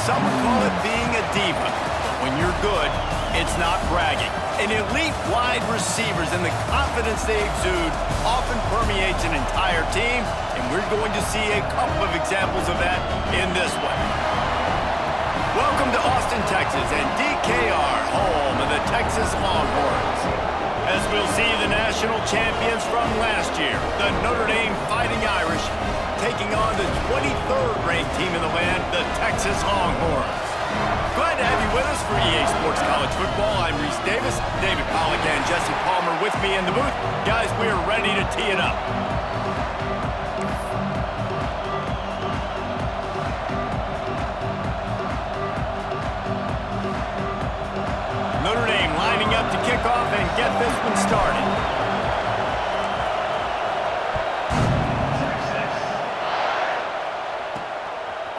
some would call it being a diva. But when you're good, it's not bragging. And elite wide receivers and the confidence they exude often permeates an entire team, and we're going to see a couple of examples of that in this one. Welcome to Austin, Texas, and DKR, home of the Texas Longhorns. As we'll see the national champions from last year, the Notre Dame Fighting Irish, taking on the 23rd ranked team in the land, the Texas Longhorns. Glad to have you with us for EA Sports College Football. I'm Reese Davis, David Pollack and Jesse Palmer with me in the booth. Guys, we are ready to tee it up. Notre Dame lining up to kick off and get this one started.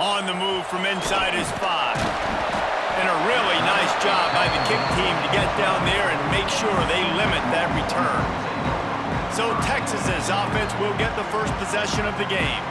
On the move from inside his 5. And a really nice job by the kick team to get down there and make sure they limit that return. So Texas's offense will get the first possession of the game.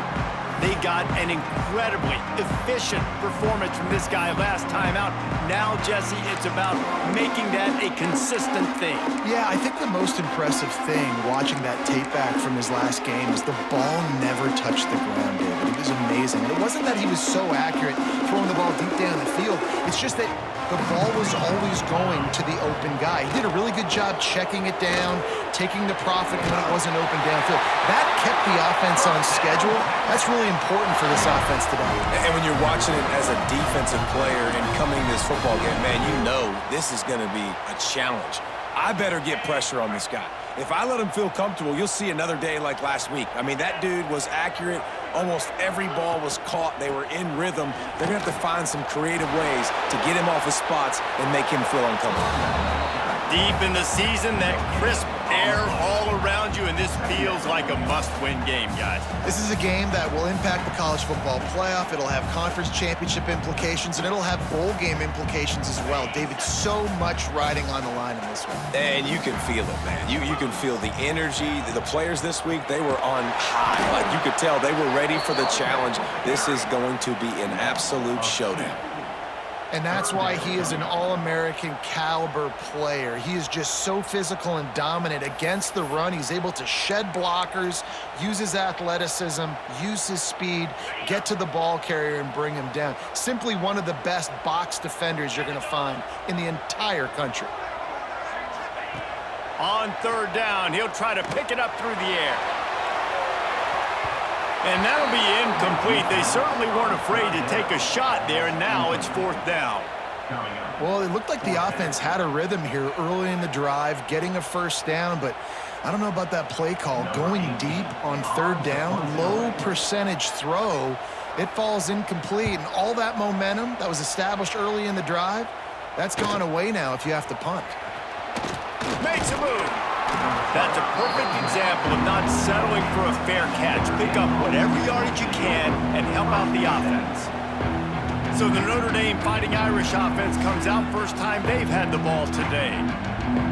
They got an incredibly efficient performance from this guy last time out. Now, Jesse, it's about making that a consistent thing. Yeah, I think the most impressive thing watching that tape back from his last game is the ball never touched the ground, David. It was amazing. And it wasn't that he was so accurate throwing the ball deep down the field. It's just that the ball was always going to the open guy. He did a really good job checking it down, taking the profit when it wasn't open downfield. That kept the offense on schedule. That's really important for this offense today. And when you're watching it as a defensive player and coming to this football game, man, you know this is going to be a challenge. I better get pressure on this guy. If I let him feel comfortable, you'll see another day like last week. I mean, that dude was accurate. Almost every ball was caught. They were in rhythm. They're going to have to find some creative ways to get him off his spots and make him feel uncomfortable. Deep in the season, that crisp air all around you, and this feels like a must-win game, guys. This is a game that will impact the college football playoff. It'll have conference championship implications, and it'll have bowl game implications as well. David, so much riding on the line in this one. And you can feel it, man. You can feel the energy. The players this week, they were on high. Like you could tell they were ready for the challenge. This is going to be an absolute showdown. And that's why he is an All-American caliber player. He is just so physical and dominant against the run. He's able to shed blockers, use his athleticism, use his speed, get to the ball carrier and bring him down. Simply one of the best box defenders you're going to find in the entire country. On third down, he'll try to pick it up through the air. And that'll be incomplete. They certainly weren't afraid to take a shot there, and now it's fourth down. Well, it looked like the offense had a rhythm here early in the drive, getting a first down, but I don't know about that play call. Going deep on third down, low percentage throw, it falls incomplete, and all that momentum that was established early in the drive, that's gone away now if you have to punt. Makes a move. That's a perfect example of not settling for a fair catch. Pick up whatever yardage you can and help out the offense. So the Notre Dame Fighting Irish offense comes out first time they've had the ball today.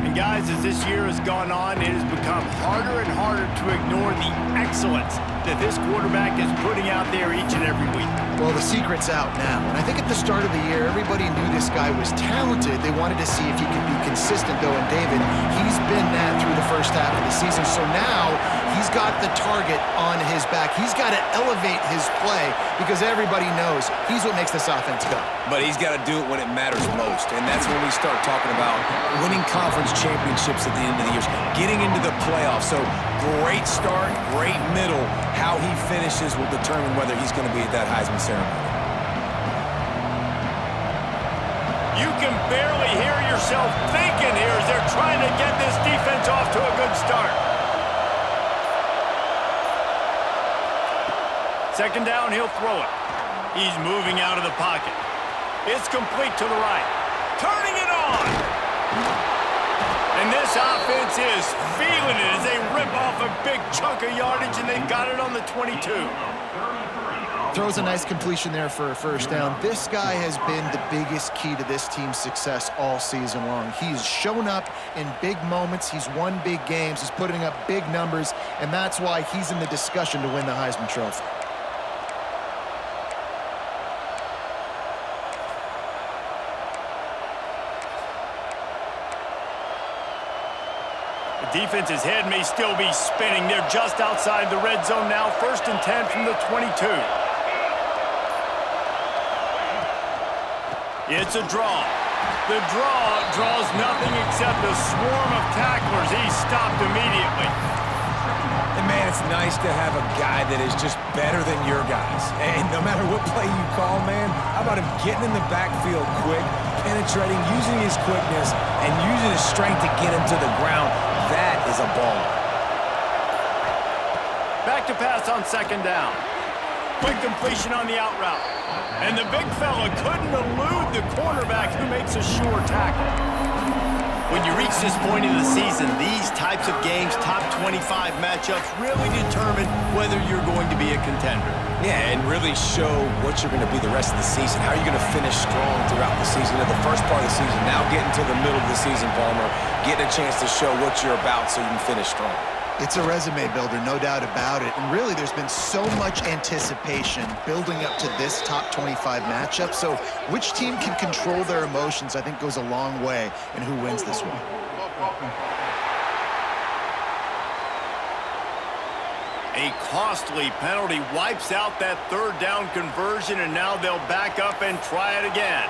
And guys, as this year has gone on, it has become harder and harder to ignore the excellence that this quarterback is putting out there each and every week. Well, the secret's out now. And I think at the start of the year, everybody knew this guy was talented. They wanted to see if he could be consistent, though. And David, he's been that through the first half of the season. So now he's got the target on his back. He's got to elevate his play because everybody knows he's what makes this offense go. But he's got to do it when it matters most. And that's when we start talking about winning conference championships at the end of the year, getting into the playoffs. So great start, great middle. How he finishes will determine whether he's going to be at that Heisman ceremony. You can barely hear yourself thinking here as they're trying to get this defense off to a good start. Second down, he'll throw it. He's moving out of the pocket. It's complete to the right. Turning it on. And this offense is feeling it as they rip off a big chunk of yardage, and they've got it on the 22. Throws a nice completion there for a first down. This guy has been the biggest key to this team's success all season long. He's shown up in big moments. He's won big games. He's putting up big numbers, and that's why he's in the discussion to win the Heisman Trophy. Defense's head may still be spinning. They're just outside the red zone now. 1st and 10 from the 22. It's a draw. The draw draws nothing except a swarm of tacklers. He's stopped immediately. And, man, it's nice to have a guy that is just better than your guys. And no matter what play you call, man, how about him getting in the backfield quick, penetrating, using his quickness, and using his strength to get him to the ground. That is a baller. Back to pass on 2nd down. Quick completion on the out route. And the big fella couldn't elude the cornerback who makes a sure tackle. When you reach this point in the season, these types of games, top 25 matchups, really determine whether you're going to be a contender. Yeah, and really show what you're going to be the rest of the season. How are you going to finish strong throughout the season? At the first part of the season, now getting to the middle of the season, Palmer, getting a chance to show what you're about so you can finish strong. It's a resume builder, no doubt about it. And really, there's been so much anticipation building up to this top 25 matchup. So which team can control their emotions, I think, goes a long way in who wins this one. A costly penalty wipes out that 3rd down conversion, and now they'll back up and try it again.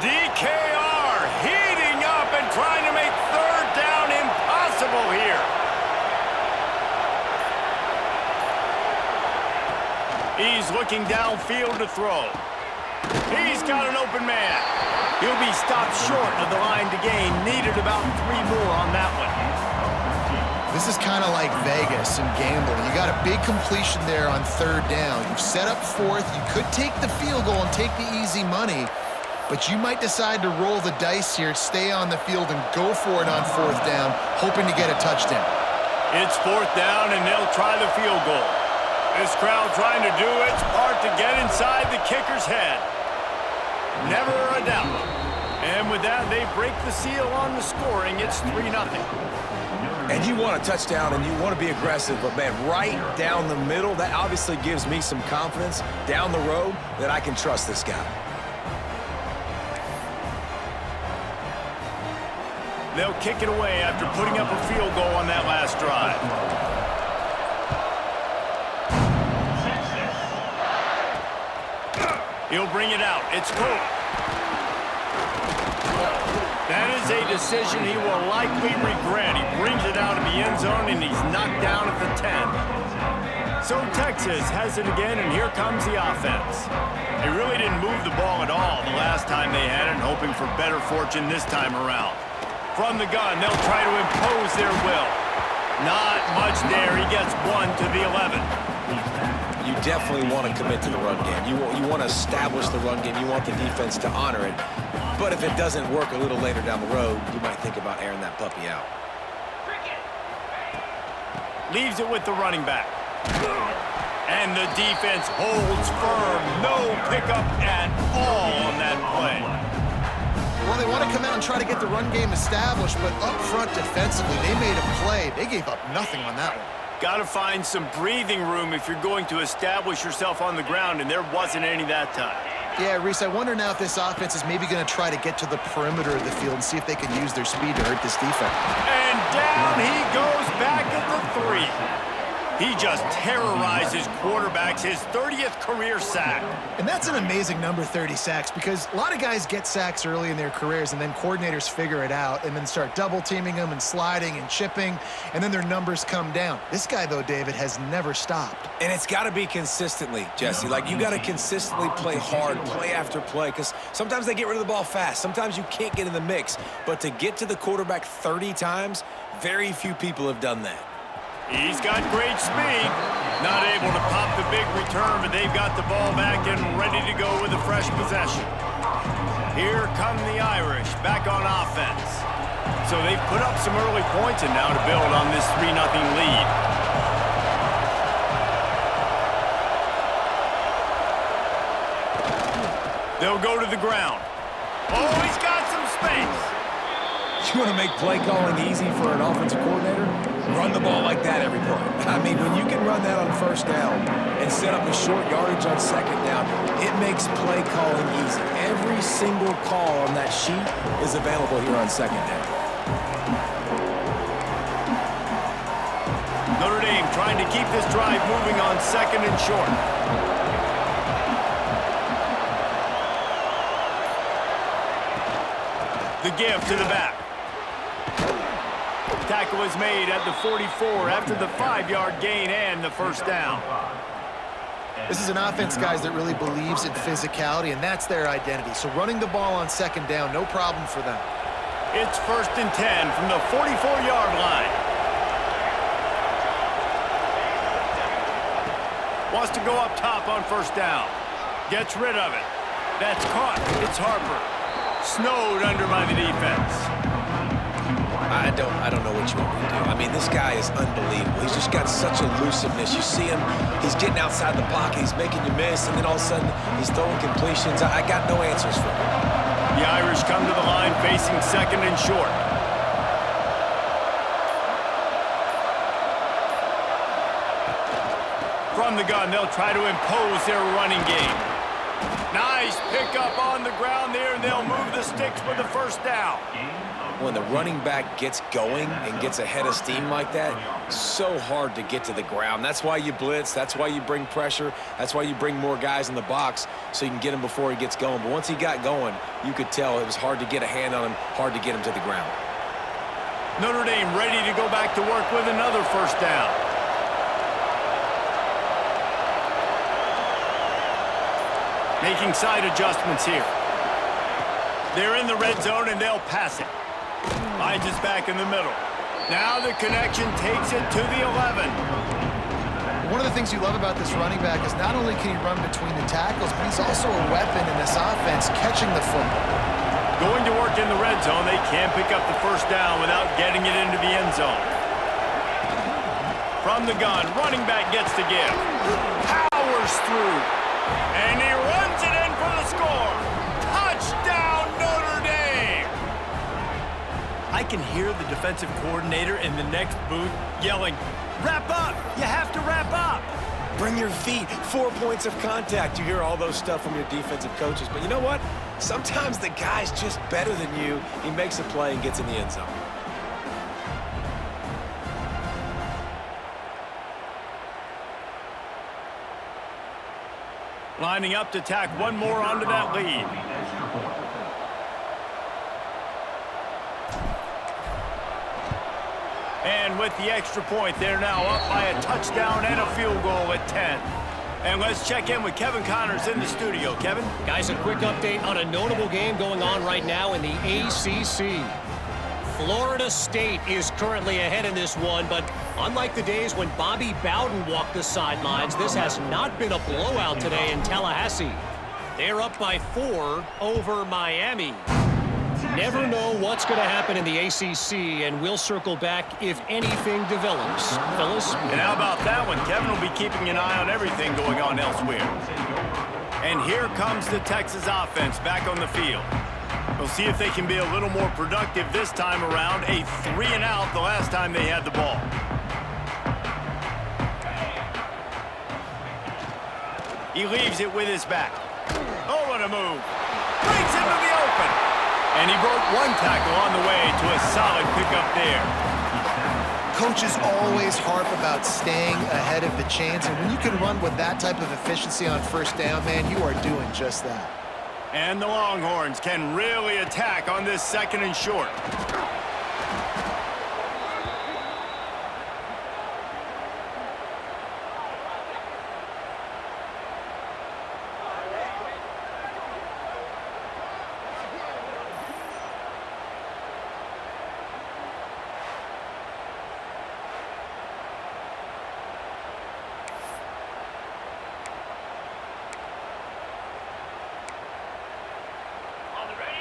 DKR heating up and trying to make 3rd down impossible here. He's looking downfield to throw. He's got an open man. He'll be stopped short of the line to gain. Needed about 3 more on that one. This is kind of like Vegas and gambling. You got a big completion there on 3rd down. You've set up 4th. You could take the field goal and take the easy money, but you might decide to roll the dice here, stay on the field, and go for it on 4th down, hoping to get a touchdown. It's 4th down, and they'll try the field goal. This crowd trying to do its part to get inside the kicker's head. Never a doubt. And with that, they break the seal on the scoring. It's 3-0. And you want a touchdown, and you want to be aggressive, but, man, right down the middle, that obviously gives me some confidence down the road that I can trust this guy. They'll kick it away after putting up a field goal on that last drive. He'll bring it out. It's Cook. That is a decision he will likely regret. He brings it out of the end zone, and he's knocked down at the 10. So Texas has it again, and here comes the offense. They really didn't move the ball at all the last time they had it, hoping for better fortune this time around. From the gun, they'll try to impose their will. Not much there. He gets 1 to the 11. You definitely want to commit to the run game. You want to establish the run game. You want the defense to honor it. But if it doesn't work a little later down the road, you might think about airing that puppy out. Leaves it with the running back. And the defense holds firm. No pickup at all on that play. Well, they want to come out and try to get the run game established, but up front defensively, they made a play. They gave up nothing on that one. Got to find some breathing room if you're going to establish yourself on the ground, and there wasn't any that time. Yeah, Reese, I wonder now if this offense is maybe going to try to get to the perimeter of the field and see if they can use their speed to hurt this defense. And down he goes back at the 3. He just terrorizes quarterbacks, his 30th career sack. And that's an amazing number, 30 sacks, because a lot of guys get sacks early in their careers, and then coordinators figure it out and then start double-teaming them and sliding and chipping, and then their numbers come down. This guy, though, David, has never stopped. And it's got to be consistently, Jesse. Like, you got to consistently play hard, play after play, because sometimes they get rid of the ball fast. Sometimes you can't get in the mix. But to get to the quarterback 30 times, very few people have done that. He's got great speed. Not able to pop the big return, but they've got the ball back and ready to go with a fresh possession. Here come the Irish back on offense. So they've put up some early points and now to build on this 3-0 lead. They'll go to the ground. Oh, he's got some space. You want to make play calling easy for an offensive coordinator? Run the ball like that every play. I mean, when you can run that on first down and set up a short yardage on second down, it makes play calling easy. Every single call on that sheet is available here on second down. Notre Dame trying to keep this drive moving on second and short. The give to the back. Tackle is made at the 44 after the 5-yard gain and the first down. This is an offense, guys, that really believes in physicality, and that's their identity. So running the ball on second down, no problem for them. It's 1st and 10 from the 44-yard line. Wants to go up top on first down. Gets rid of it. That's caught. It's Harper. Snowed under by the defense. I don't know what you want me to do. I mean, this guy is unbelievable. He's just got such elusiveness. You see him, he's getting outside the pocket, he's making you miss, and then all of a sudden, he's throwing completions. I got no answers for him. The Irish come to the line facing second and short. From the gun, they'll try to impose their running game. Nice pickup on the ground there, and they'll move the sticks for the first down. When the running back gets going and gets ahead of steam like that, so hard to get to the ground. That's why you blitz. That's why you bring pressure. That's why you bring more guys in the box so you can get him before he gets going. But once he got going, you could tell it was hard to get a hand on him, hard to get him to the ground. Notre Dame ready to go back to work with another first down. Making side adjustments here. They're in the red zone, and they'll pass it. Finds his back in the middle. Now the connection takes it to the 11. One of the things you love about this running back is not only can he run between the tackles, but he's also a weapon in this offense catching the football. Going to work in the red zone, they can't pick up the first down without getting it into the end zone. From the gun, running back gets to give. Powers through. And he runs it in for the score. Touchdown, Notre Dame! I can hear the defensive coordinator in the next booth yelling, "Wrap up! You have to wrap up!" Bring your feet. 4 points of contact. You hear all those stuff from your defensive coaches. But you know what? Sometimes the guy's just better than you. He makes a play and gets in the end zone. Lining up to tack one more onto that lead. And with the extra point, they're now up by a touchdown and a field goal at 10. And let's check in with Kevin Connors in the studio. Kevin? Guys, a quick update on a notable game going on right now in the ACC. Florida State is currently ahead in this one, but unlike the days when Bobby Bowden walked the sidelines, this has not been a blowout today in Tallahassee. They're up by 4 over Miami. Never know what's going to happen in the ACC, and we'll circle back if anything develops. Phyllis? And how about that one? Kevin will be keeping an eye on everything going on elsewhere. And here comes the Texas offense back on the field. We'll see if they can be a little more productive this time around. A 3-and-out the last time they had the ball. He leaves it with his back. Oh, what a move. Brings into the open. And he broke one tackle on the way to a solid pickup there. Coaches always harp about staying ahead of the chains, and when you can run with that type of efficiency on first down, man, you are doing just that. And the Longhorns can really attack on this second and short.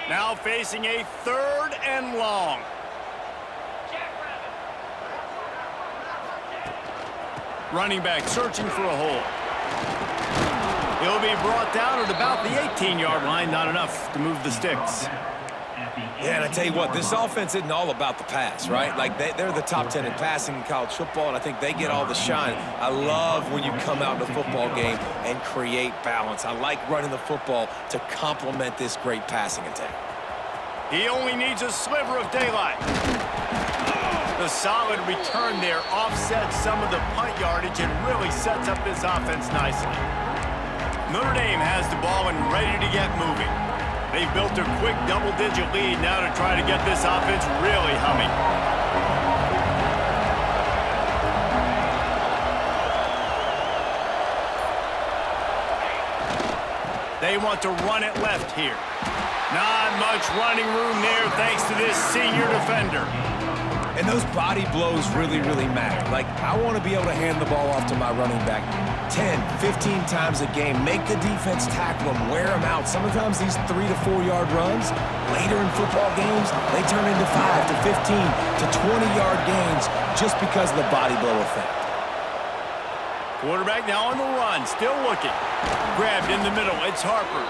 Now facing a 3rd and long. Running back searching for a hole. He'll be brought down at about the 18-yard line. Not enough to move the sticks. Yeah, and I tell you what, this offense isn't all about the pass, right? Like, they're the top 10 in passing in college football, and I think they get all the shine. I love when you come out in a football game and create balance. I like running the football to complement this great passing attack. He only needs a sliver of daylight. The solid return there offsets some of the punt yardage and really sets up this offense nicely. Notre Dame has the ball and ready to get moving. They've built a quick double-digit lead now to try to get this offense really humming. They want to run it left here. Not much running room there thanks to this senior defender. And those body blows really, really matter. Like, I want to be able to hand the ball off to my running back 10, 15 times a game. Make the defense tackle them, wear them out. Sometimes these 3 to 4 yard runs, later in football games, they turn into 5 to 15 to 20-yard gains just because of the body blow effect. Quarterback now on the run, still looking. Grabbed in the middle, it's Harper.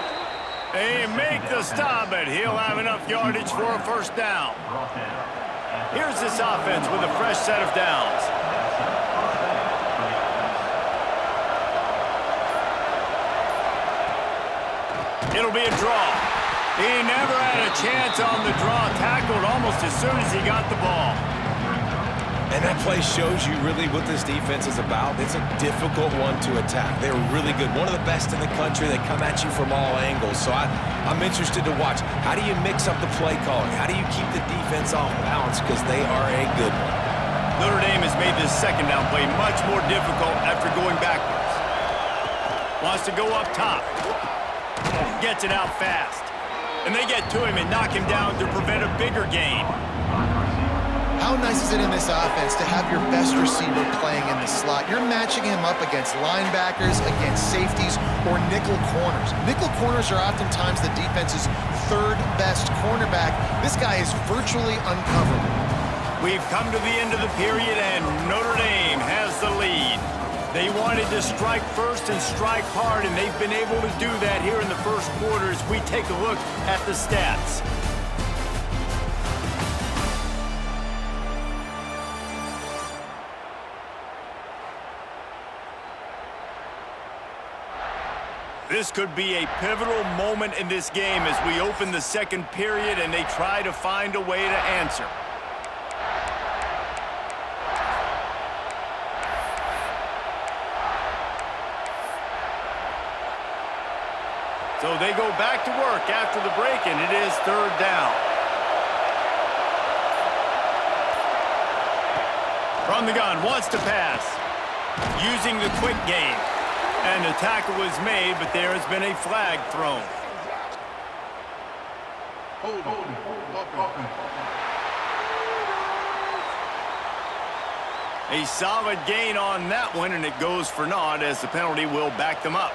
They make the stop, but he'll have enough yardage for a first down. Here's this offense with a fresh set of downs. It'll be a draw. He never had a chance on the draw, tackled almost as soon as he got the ball. And that play shows you really what this defense is about. It's a difficult one to attack. They're really good. One of the best in the country. They come at you from all angles. So I'm interested to watch. How do you mix up the play calling? How do you keep the defense off balance? Because they are a good one. Notre Dame has made this second down play much more difficult after going backwards. Wants to go up top. Gets it out fast. And they get to him and knock him down to prevent a bigger gain. How nice is it in this offense to have your best receiver playing in the slot? You're matching him up against linebackers, against safeties, or nickel corners. Nickel corners are oftentimes the defense's third best cornerback. This guy is virtually uncoverable. We've come to the end of the period, and Notre Dame has the lead. They wanted to strike first and strike hard, and they've been able to do that here in the first quarter as we take a look at the stats. This could be a pivotal moment in this game as we open the second period and they try to find a way to answer. So they go back to work after the break, and it is third down. From the gun, wants to pass. Using the quick game. And the tackle was made, but there has been a flag thrown. A solid gain on that one, and it goes for naught as the penalty will back them up.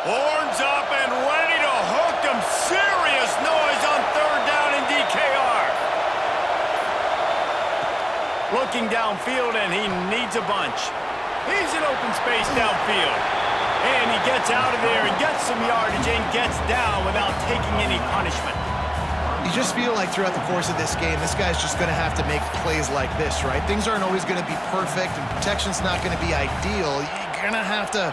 Horns up and ready to hook them. Serious noise on third down in DKR. Looking downfield, and he needs a bunch. He's in open space downfield. And he gets out of there and gets some yardage and gets down without taking any punishment. You just feel like throughout the course of this game, this guy's just going to have to make plays like this, right? Things aren't always going to be perfect, and protection's not going to be ideal. You're going to have to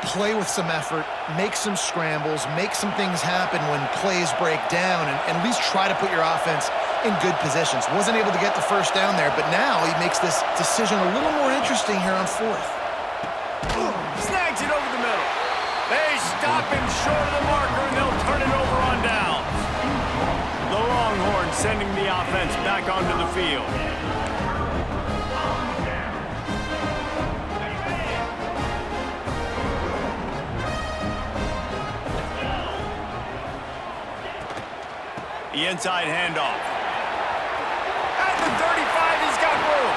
play with some effort, make some scrambles, make some things happen when plays break down, and at least try to put your offense in good positions. Wasn't able to get the first down there, but now he makes this decision a little more interesting here on fourth. Snags it over the middle. They stop him short of the marker, and they'll turn it over on downs. The Longhorns sending the offense back onto the field. The inside handoff. At the 35, he's got room.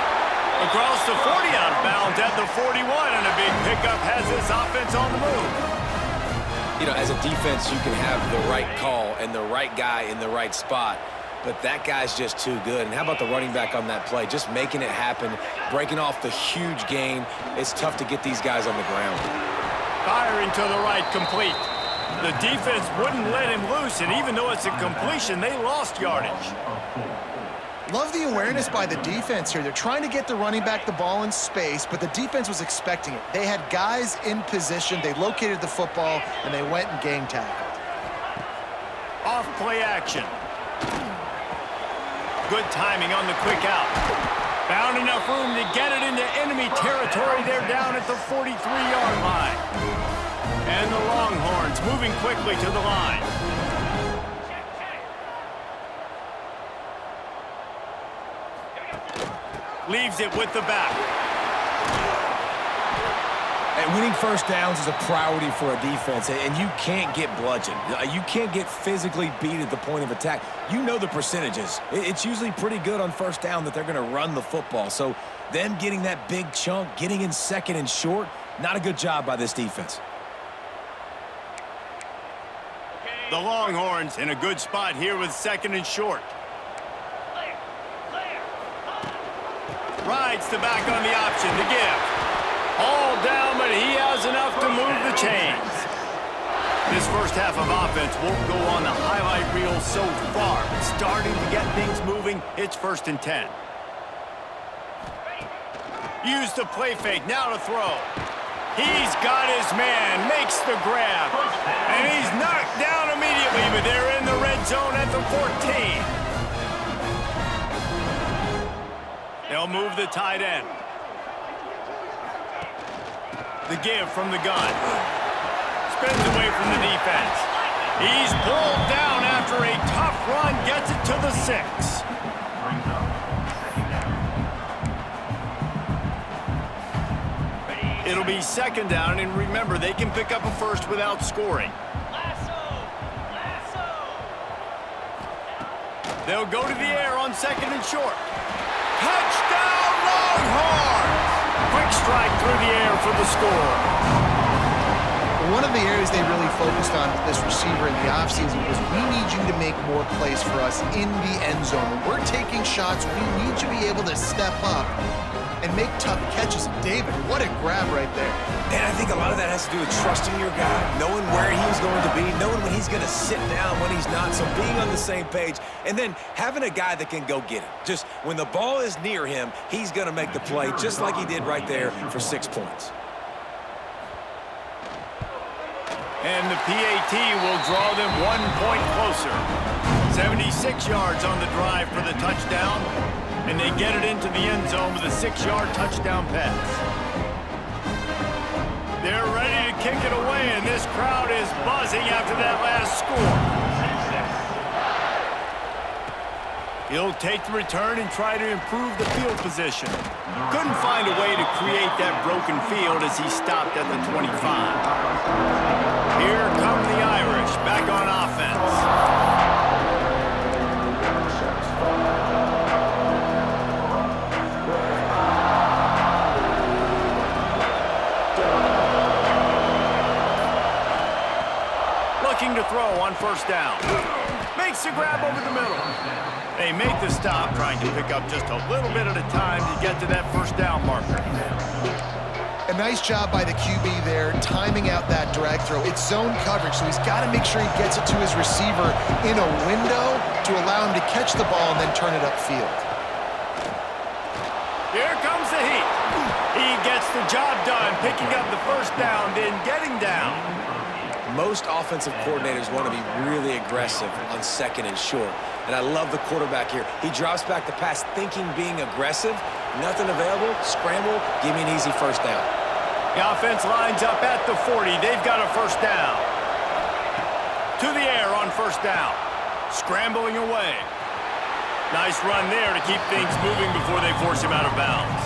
Across the 40, out of bounds at the 41, and a big pickup has this offense on the move. You know, as a defense, you can have the right call and the right guy in the right spot. but that guy's just too good. And how about the running back on that play? Just making it happen, breaking off the huge gain. It's tough to get these guys on the ground. Firing to the right, complete. The defense wouldn't let him loose, and even though it's a completion, they lost yardage. Love the awareness by the defense here. They're trying to get the running back the ball in space, but the defense was expecting it. They had guys in position. They located the football, and they went and gang tackled. Off play action. Good timing on the quick out. Found enough room to get it into enemy territory. They're down at the 43-yard line. And the Longhorns moving quickly to the line. Leaves it with the back. And winning first downs is a priority for a defense, and you can't get bludgeoned. You can't get physically beat at the point of attack. You know the percentages. It's usually pretty good on first down that they're going to run the football. So them getting that big chunk, getting in second and short, not a good job by this defense. The Longhorns in a good spot here with second and short. Rides the back on the option to give. All down, but he has enough to move the chains. This first half of offense won't go on the highlight reel so far. Starting to get things moving, it's 1st and 10. Use the play fake, now to throw. He's got his man, makes the grab. And he's knocked down immediately, but they're in the red zone at the 14. They'll move the tight end. The give from the gun. Spins away from the defense. He's pulled down after a tough run. Gets it to the 6. It'll be 2nd down, and remember, they can pick up a first without scoring. They'll go to the air on 2nd and short. Touchdown, Longhorns! Quick strike through the air for the score. One of the areas they really focused on with this receiver in the offseason was we need you to make more plays for us in the end zone. When we're taking shots, we need you to be able to step up and make tough catches. David, what a grab right there. And I think a lot of that has to do with trusting your guy, knowing where he's going to be, knowing when he's going to sit down, when he's not, so being on the same page, and then having a guy that can go get it. Just when the ball is near him, he's going to make the play, just like he did right there for 6 points. And the PAT will draw them 1 point closer. 76 yards on the drive for the touchdown. And they get it into the end zone with a 6-yard touchdown pass. They're ready to kick it away, and this crowd is buzzing after that last score. He'll take the return and try to improve the field position. Couldn't find a way to create that broken field as he stopped at the 25. Here come the Irish back on offense. Looking to throw on 1st down. Makes the grab over the middle. They make the stop, trying to pick up just a little bit at a time to get to that 1st down marker. A nice job by the QB there, timing out that drag throw. It's zone coverage, so he's got to make sure he gets it to his receiver in a window to allow him to catch the ball and then turn it upfield. Here comes the heat. He gets the job done, picking up the 1st down, then getting down. Most offensive coordinators want to be really aggressive on 2nd and short. And I love the quarterback here. He drops back the pass thinking being aggressive. Nothing available. Scramble. Give me an easy 1st down. The offense lines up at the 40. They've got a 1st down. To the air on 1st down. Scrambling away. Nice run there to keep things moving before they force him out of bounds.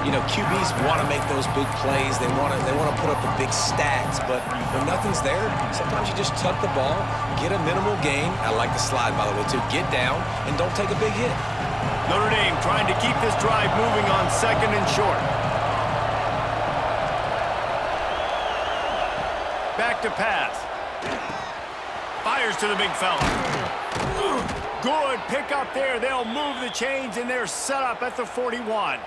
You know, QBs want to make those big plays. They want to put up the big stats. But when nothing's there, sometimes you just tuck the ball, get a minimal gain. I like the slide, by the way, too. Get down and don't take a big hit. Notre Dame trying to keep this drive moving on 2nd and short. Back to pass. Fires to the big fella. good pickup there. They'll move the chains, and they're set up at the 41.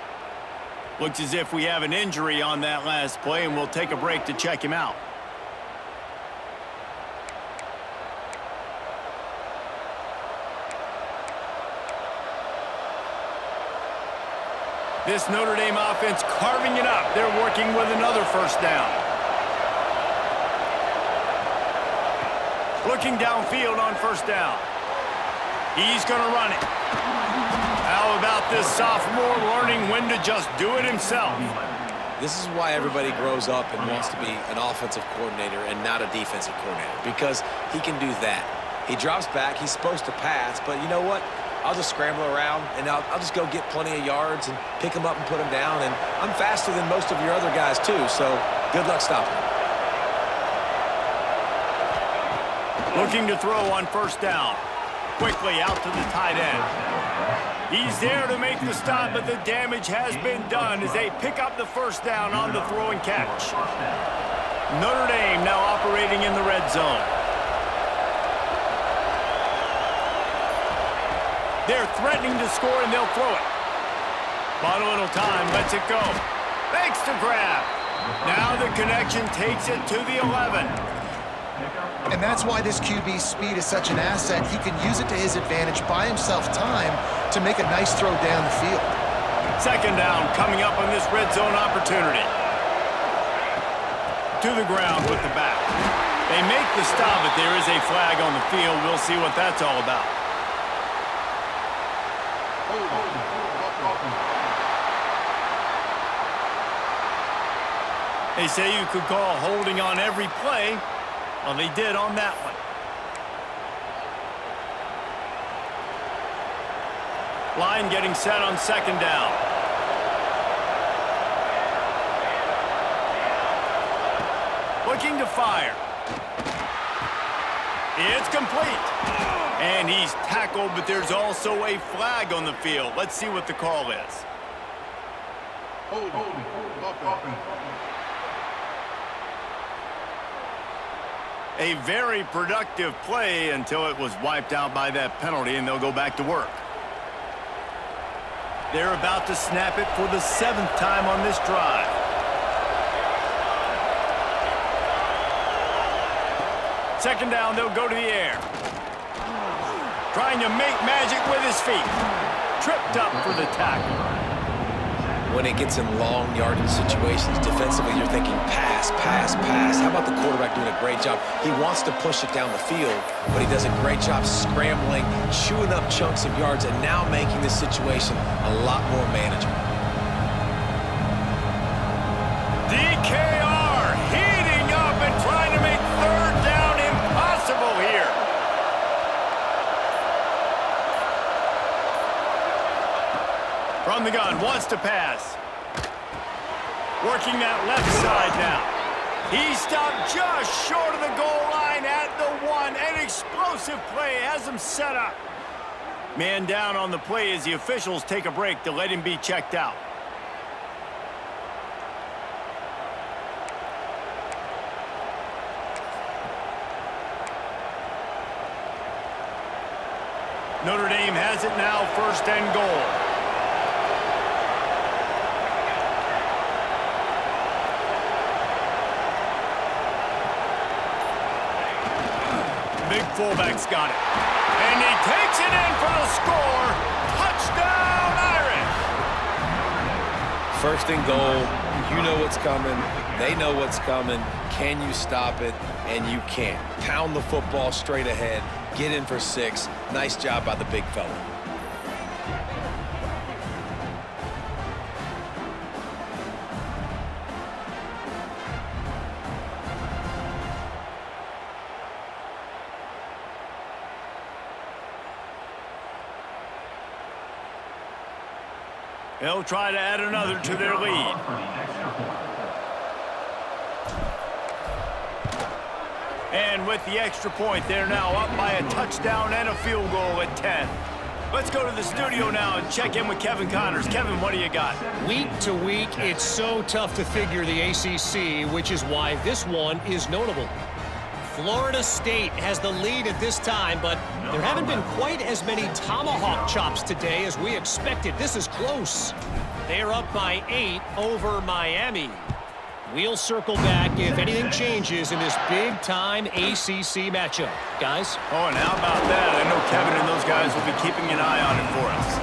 Looks as if we have an injury on that last play, and we'll take a break to check him out. This Notre Dame offense carving it up. They're working with another first down. Looking downfield on first down. He's going to run it. How about this sophomore learning when to just do it himself? This is why everybody grows up and wants to be an offensive coordinator and not a defensive coordinator, because he can do that. He drops back. He's supposed to pass, but you know what? I'll just scramble around, and I'll just go get plenty of yards and pick them up and put them down. And I'm faster than most of your other guys, too, so good luck stopping him. Looking to throw on first down. Quickly out to the tight end. He's there to make the stop, but the damage has been done as they pick up the first down on the throw and catch. Notre Dame now operating in the red zone. They're threatening to score, and they'll throw it. Bought a little time, lets it go. Makes the grab. Now the connection takes it to the 11. And that's why this QB's speed is such an asset. He can use it to his advantage, buy himself time to make a nice throw down the field. Second down coming up on this red zone opportunity. To the ground with the back. They make the stop, but there is a flag on the field. We'll see what that's all about. They say you could call holding on every play. Well, they did on that one. Line getting set on second down. Looking to fire. It's complete. And he's tackled, but there's also a flag on the field. Let's see what the call is. A very productive play until it was wiped out by that penalty, and they'll go back to work. They're about to snap it for the 7th time on this drive. Second down, they'll go to the air. Trying to make magic with his feet. Tripped up for the tackle. When it gets in long yardage situations, defensively, you're thinking pass, pass, pass. How about the quarterback doing a great job? He wants to push it down the field, but he does a great job scrambling, chewing up chunks of yards, and now making this situation a lot more manageable. DKR heating up and trying to make third down impossible here. From the gun, wants to pass. Working that left side now. He stopped just short of the goal line at the 1. An explosive play has him set up. Man down on the play as the officials take a break to let him be checked out. Notre Dame has it now, first and goal. Big fullback's got it. And he takes it in for the score. Touchdown, Irish! First and goal. You know what's coming. They know what's coming. Can you stop it? And you can't. Pound the football straight ahead. Get in for 6. Nice job by the big fella. They'll try to add another to their lead. And with the extra point, they're now up by a touchdown and a field goal at 10. Let's go to the studio now and check in with Kevin Connors. Kevin, what do you got? Week to week, it's so tough to figure the ACC, which is why this one is notable. Florida State has the lead at this time, but there haven't been quite as many tomahawk chops today as we expected. This is close. They're up by 8 over Miami. We'll circle back if anything changes in this big-time ACC matchup. Guys? Oh, and how about that? I know Kevin and those guys will be keeping an eye on it for us.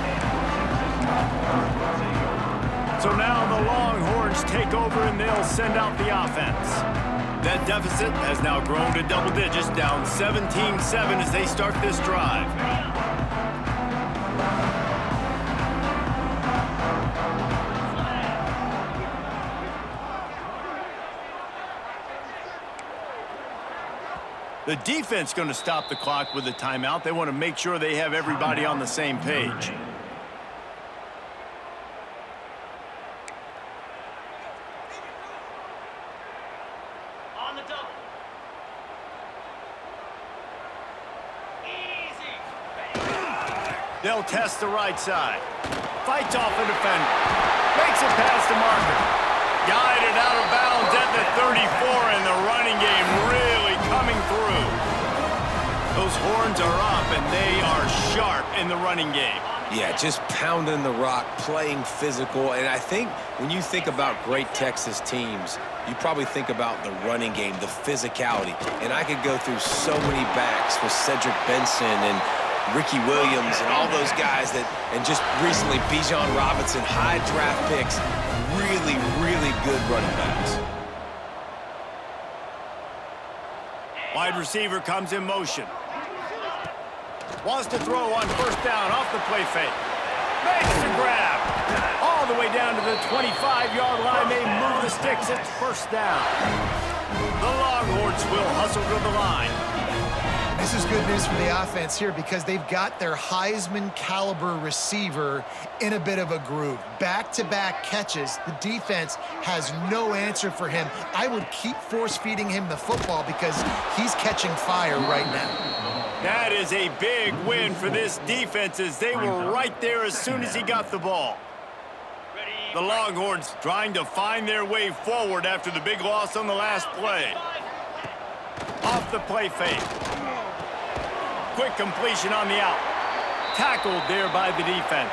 So now the Longhorns take over, and they'll send out the offense. That deficit has now grown to double digits, down 17-7 as they start this drive. The defense going to stop the clock with a timeout. They want to make sure they have everybody on the same page. On the double. Easy. They'll test the right side. Fights off a defender. Makes it past the marker. Guided out of bounds at the 34, and the running game really coming through. Those horns are up, and they are sharp in the running game. Yeah, just pounding the rock, playing physical. And I think when you think about great Texas teams, you probably think about the running game, the physicality. And I could go through so many backs with Cedric Benson and Ricky Williams and all those guys that, and just recently Bijan Robinson, high draft picks, really, really good running backs. Wide receiver comes in motion. Wants to throw on first down off the play fake. Makes the grab. All the way down to the 25-yard line. They move the sticks. It's first down. The Longhorns will hustle to the line. This is good news for the offense here because they've got their Heisman-caliber receiver in a bit of a groove. Back-to-back catches. The defense has no answer for him. I would keep force-feeding him the football because he's catching fire right now. That is a big win for this defense as they were right there as soon as he got the ball. The Longhorns trying to find their way forward after the big loss on the last play. Off the play fake. Quick completion on the out. Tackled there by the defense.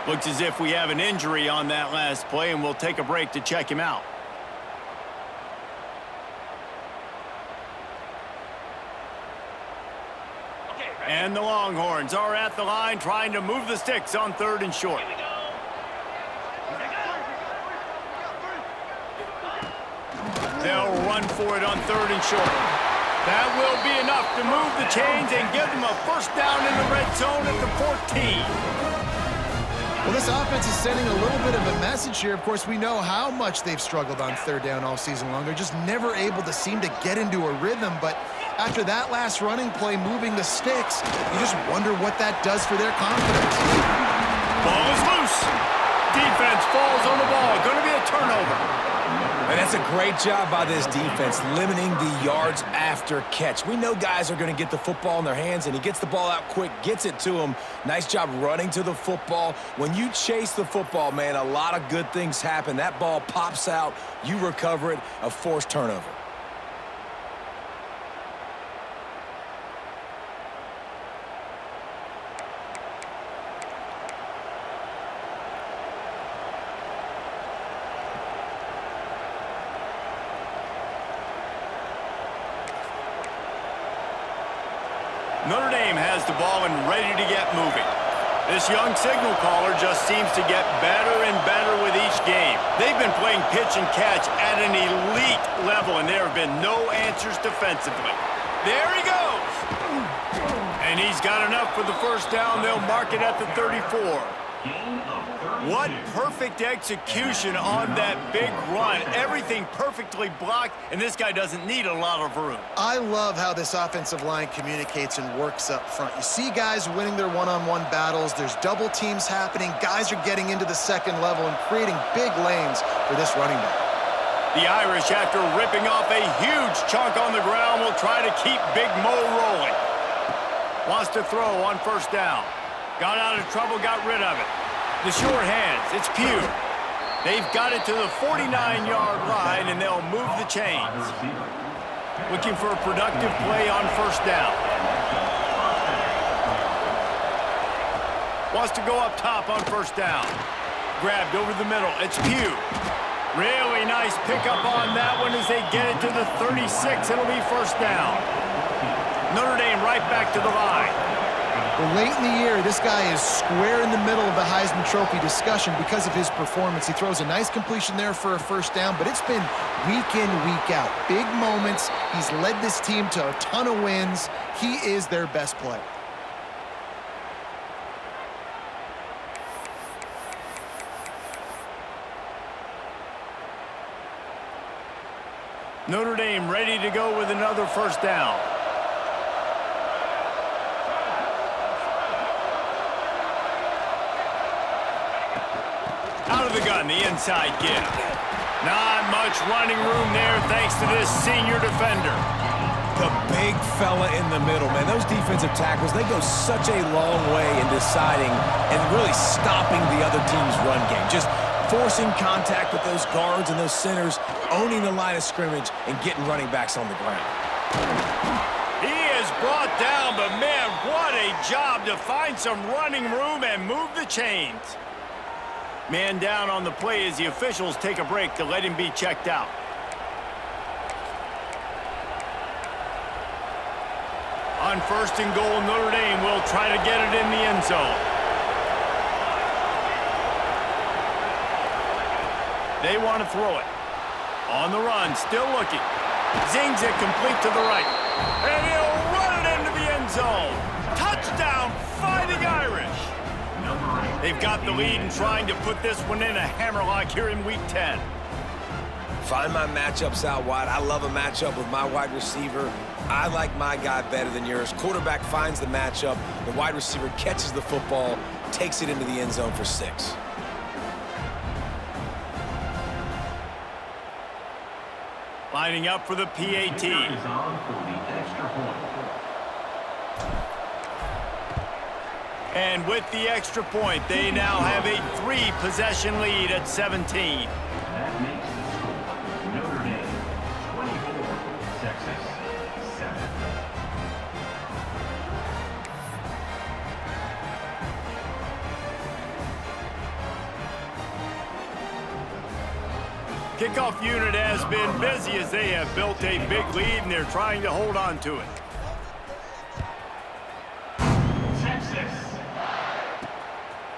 Looks as if we have an injury on that last play, and we'll take a break to check him out. And the Longhorns are at the line trying to move the sticks on 3rd and short. They'll run for it on 3rd and short. That will be enough to move the chains and give them a first down in the red zone at the 14. Well, this offense is sending a little bit of a message here. Of course, we know how much they've struggled on 3rd down all season long. They're just never able to seem to get into a rhythm, but after that last running play moving the sticks, you just wonder what that does for their confidence. Ball is loose. Defense falls on the ball. Going to be a turnover. And that's a great job by this defense, limiting the yards after catch. We know guys are going to get the football in their hands, and he gets the ball out quick, gets it to him. Nice job running to the football. When you chase the football, man, a lot of good things happen. That ball pops out, you recover it, a forced turnover. Notre Dame has the ball and ready to get moving. This young signal caller just seems to get better and better with each game. They've been playing pitch and catch at an elite level, and there have been no answers defensively. There he goes. And he's got enough for the first down. They'll mark it at the 34. What perfect execution on that big run. Everything perfectly blocked, and this guy doesn't need a lot of room. I love how this offensive line communicates and works up front. You see guys winning their one-on-one battles. There's double teams happening. Guys are getting into the second level and creating big lanes for this running back. The Irish, after ripping off a huge chunk on the ground, will try to keep Big Mo rolling. Wants to throw on first down. Got out of trouble, got rid of it. The short hands, it's Pugh. They've got it to the 49-yard line, and they'll move the chains. Looking for a productive play on first down. Wants to go up top on first down. Grabbed over the middle. It's Pugh. Really nice pickup on that one as they get it to the 36. It'll be first down. Notre Dame right back to the line. Well, late in the year, this guy is square in the middle of the Heisman Trophy discussion because of his performance. He throws a nice completion there for a first down, but it's been week in, week out. Big moments. He's led this team to a ton of wins. He is their best player. Notre Dame ready to go with another first down. Out of the gun, the inside give. Not much running room there thanks to this senior defender. The big fella in the middle, man. Those defensive tackles, they go such a long way in deciding and really stopping the other team's run game. Just forcing contact with those guards and those centers, owning the line of scrimmage, and getting running backs on the ground. He is brought down, but man, what a job to find some running room and move the chains. Man down on the play as the officials take a break to let him be checked out. On first and goal, Notre Dame will try to get it in the end zone. They want to throw it. On the run, still looking. Zings it complete to the right. And he'll run it into the end zone. Touchdown, Fighting Irish. They've got the lead and trying to put this one in a hammerlock here in Week 10. Find my matchups out wide. I love a matchup with my wide receiver. I like my guy better than yours. Quarterback finds the matchup. The wide receiver catches the football, takes it into the end zone for 6. Lining up for the PAT. And with the extra point, they now have a 3-possession lead at 17. That makes the score Notre Dame 24, Texas 7. Kickoff unit has been busy as they have built a big lead and they're trying to hold on to it.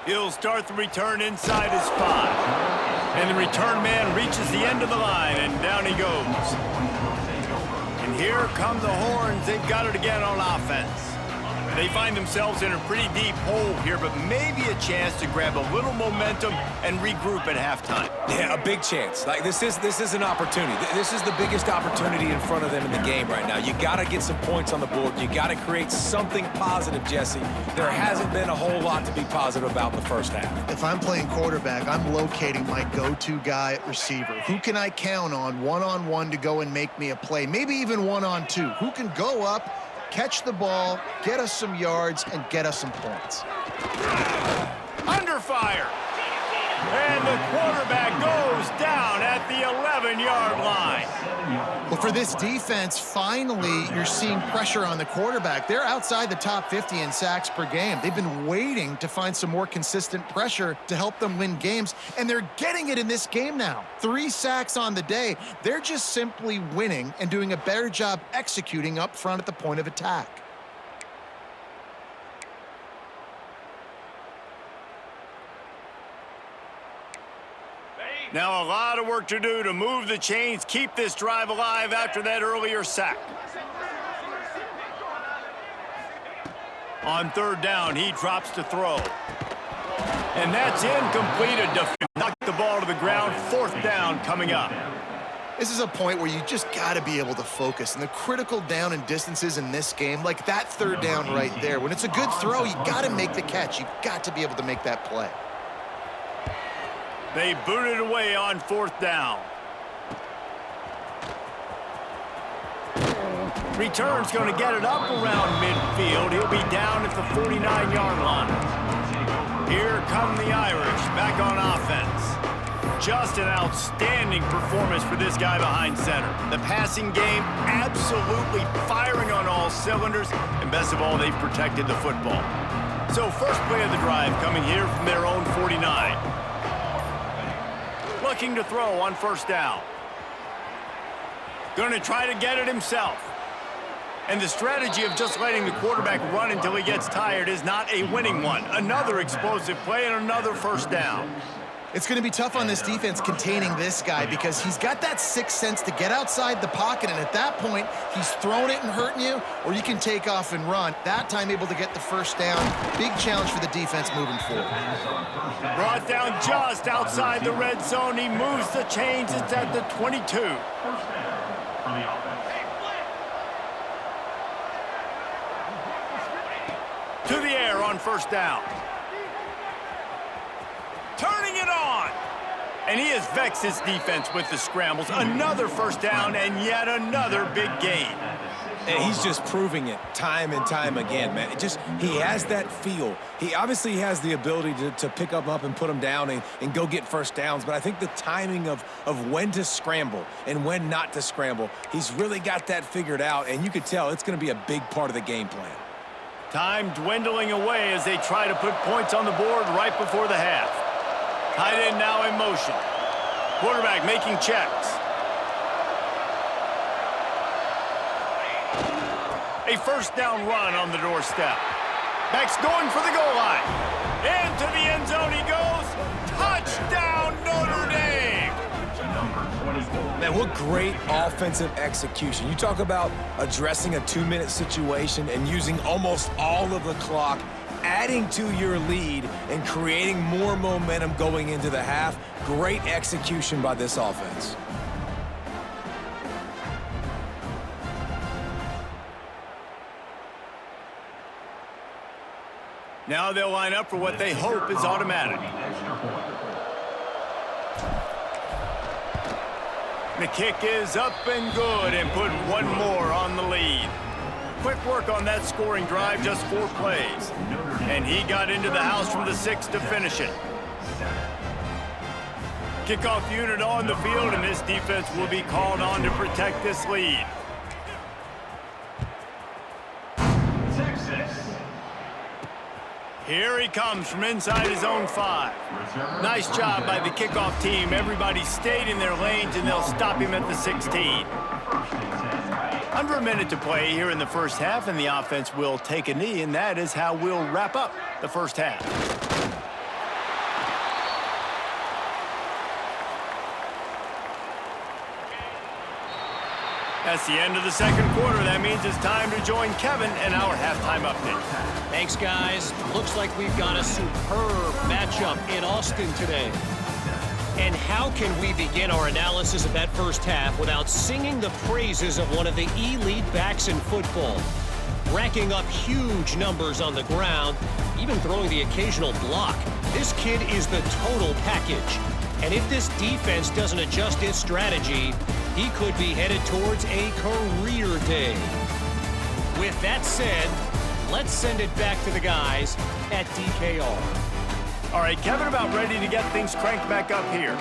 He'll start the return inside his 5. And the return man reaches the end of the line, and down he goes. And here come the horns. They've got it again on offense. They find themselves in a pretty deep hole here, but maybe a chance to grab a little momentum and regroup at halftime. Yeah, a big chance. Like this is an opportunity. This is the biggest opportunity in front of them in the game right now. You got to get some points on the board. You got to create something positive, Jesse. There hasn't been a whole lot to be positive about in the first half. If I'm playing quarterback, I'm locating my go-to guy at receiver. Who can I count on one-on-one to go and make me a play? Maybe even one-on-two. Who can go up, catch the ball, get us some yards, and get us some points. Under fire. And the quarterback goes down at the 11-yard line. Well, for this defense, finally, you're seeing pressure on the quarterback. They're outside the top 50 in sacks per game. They've been waiting to find some more consistent pressure to help them win games, and they're getting it in this game now. 3 sacks on the day. They're just simply winning and doing a better job executing up front at the point of attack. Now a lot of work to do to move the chains, keep this drive alive after that earlier sack. On third down, he drops to throw. And that's incomplete. Knock the ball to the ground. Fourth down coming up. This is a point where you just got to be able to focus. And the critical down and distances in this game, like that third down right there, when it's a good throw, you got to make the catch. You got to be able to make that play. They boot it away on fourth down. Return's going to get it up around midfield. He'll be down at the 49-yard line. Here come the Irish back on offense. Just an outstanding performance for this guy behind center. The passing game absolutely firing on all cylinders, and best of all, they've protected the football. So first play of the drive coming here from their own 49. Looking to throw on first down. Going to try to get it himself. And the strategy of just letting the quarterback run until he gets tired is not a winning one. Another explosive play and another first down. It's going to be tough on this defense containing this guy because he's got that sixth sense to get outside the pocket, and at that point, he's throwing it and hurting you, or you can take off and run. That time able to get the first down. Big challenge for the defense moving forward. Brought down just outside the red zone. He moves the chains. It's at the 22. First down for the offense. To the air on first down. Turning it on. And he has vexed his defense with the scrambles. Another first down and yet another big gain. And he's just proving it time and time again, man. He has that feel. He obviously has the ability to pick them up and put them down and go get first downs, but I think the timing of when to scramble and when not to scramble, he's really got that figured out, and you could tell it's going to be a big part of the game plan. Time dwindling away as they try to put points on the board right before the half. Tight end now in motion. Quarterback making checks. A first down run on the doorstep. Back's going for the goal line. Into the end zone he goes. Touchdown, Notre Dame! Man, what great offensive execution. You talk about addressing a 2-minute situation and using almost all of the clock, adding to your lead and creating more momentum going into the half. Great execution by this offense. Now they'll line up for what they hope is automatic. The kick is up and good and put one more on the lead. Quick work on that scoring drive, just 4 plays. And he got into the house from the 6 to finish it. Kickoff unit on the field, and this defense will be called on to protect this lead. Here he comes from inside his own 5. Nice job by the kickoff team. Everybody stayed in their lanes, and they'll stop him at the 16. Under a minute to play here in the first half, and the offense will take a knee, and that is how we'll wrap up the first half. That's the end of the second quarter. That means it's time to join Kevin and our halftime update. Thanks, guys. Looks like we've got a superb matchup in Austin today. And how can we begin our analysis of that first half without singing the praises of one of the elite backs in football? Racking up huge numbers on the ground, even throwing the occasional block. This kid is the total package. And if this defense doesn't adjust its strategy, he could be headed towards a career day. With that said, let's send it back to the guys at DKR. All right, Kevin, about ready to get things cranked back up here.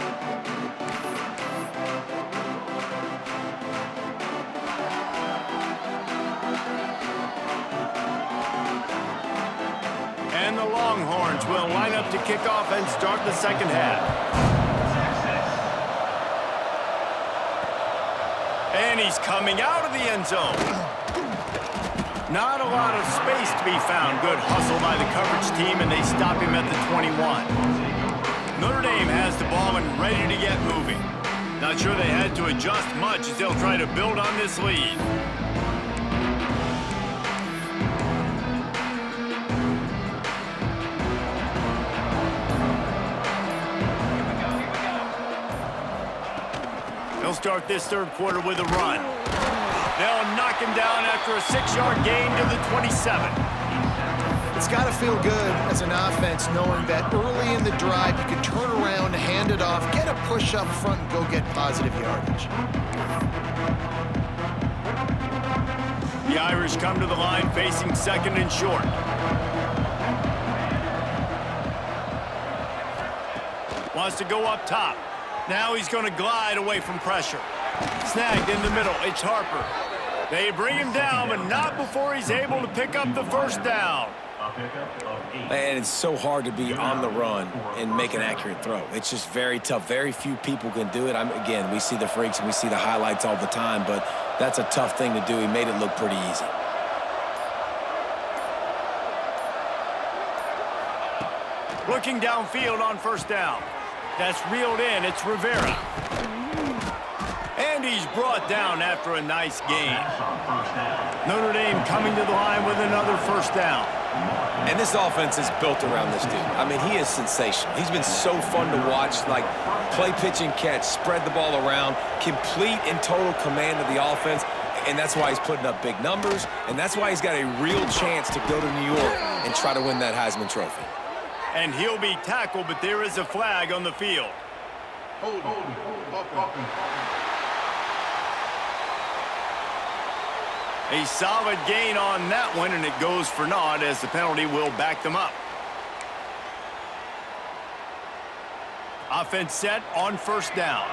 And the Longhorns will line up to kick off and start the second half. And he's coming out of the end zone. Not a lot of space to be found. Good hustle by the coverage team, and they stop him at the 21. Notre Dame has the ball and ready to get moving. Not sure they had to adjust much as they'll try to build on this lead. They'll start this third quarter with a run. They'll knock him down after a 6-yard gain to the 27. It's got to feel good as an offense knowing that early in the drive you can turn around, hand it off, get a push up front, and go get positive yardage. The Irish come to the line facing second and short. Wants to go up top. Now he's going to glide away from pressure. Snagged in the middle. It's Harper. They bring him down, but not before he's able to pick up the first down. Man, it's so hard to be on the run and make an accurate throw. It's just very tough. Very few people can do it. Again, we see the freaks and we see the highlights all the time, but that's a tough thing to do. He made it look pretty easy. Looking downfield on first down. That's reeled in. It's Rivera. And he's brought down after a nice gain. Notre Dame coming to the line with another first down. And this offense is built around this dude. I mean, he is sensational. He's been so fun to watch, like play, pitch, and catch, spread the ball around, complete and total command of the offense, and that's why he's putting up big numbers, and that's why he's got a real chance to go to New York and try to win that Heisman Trophy. And he'll be tackled, but there is a flag on the field. A solid gain on that one, and it goes for naught as the penalty will back them up. Offense set on first down.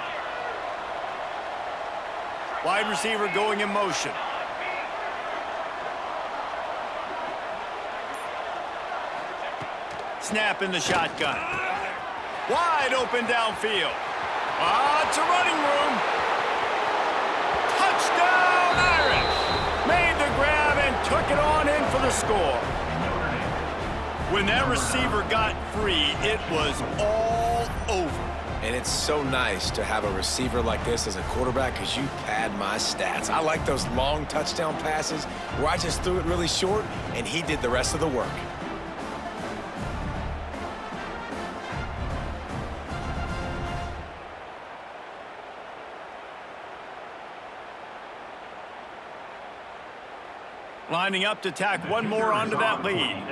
Wide receiver going in motion. Snap in the shotgun. Wide open downfield. It's a running room. Touchdown, Irish! Made the grab and took it on in for the score. When that receiver got free, it was all over. And it's so nice to have a receiver like this as a quarterback because you pad my stats. I like those long touchdown passes where I just threw it really short and he did the rest of the work. Lining up to tack one more onto that lead.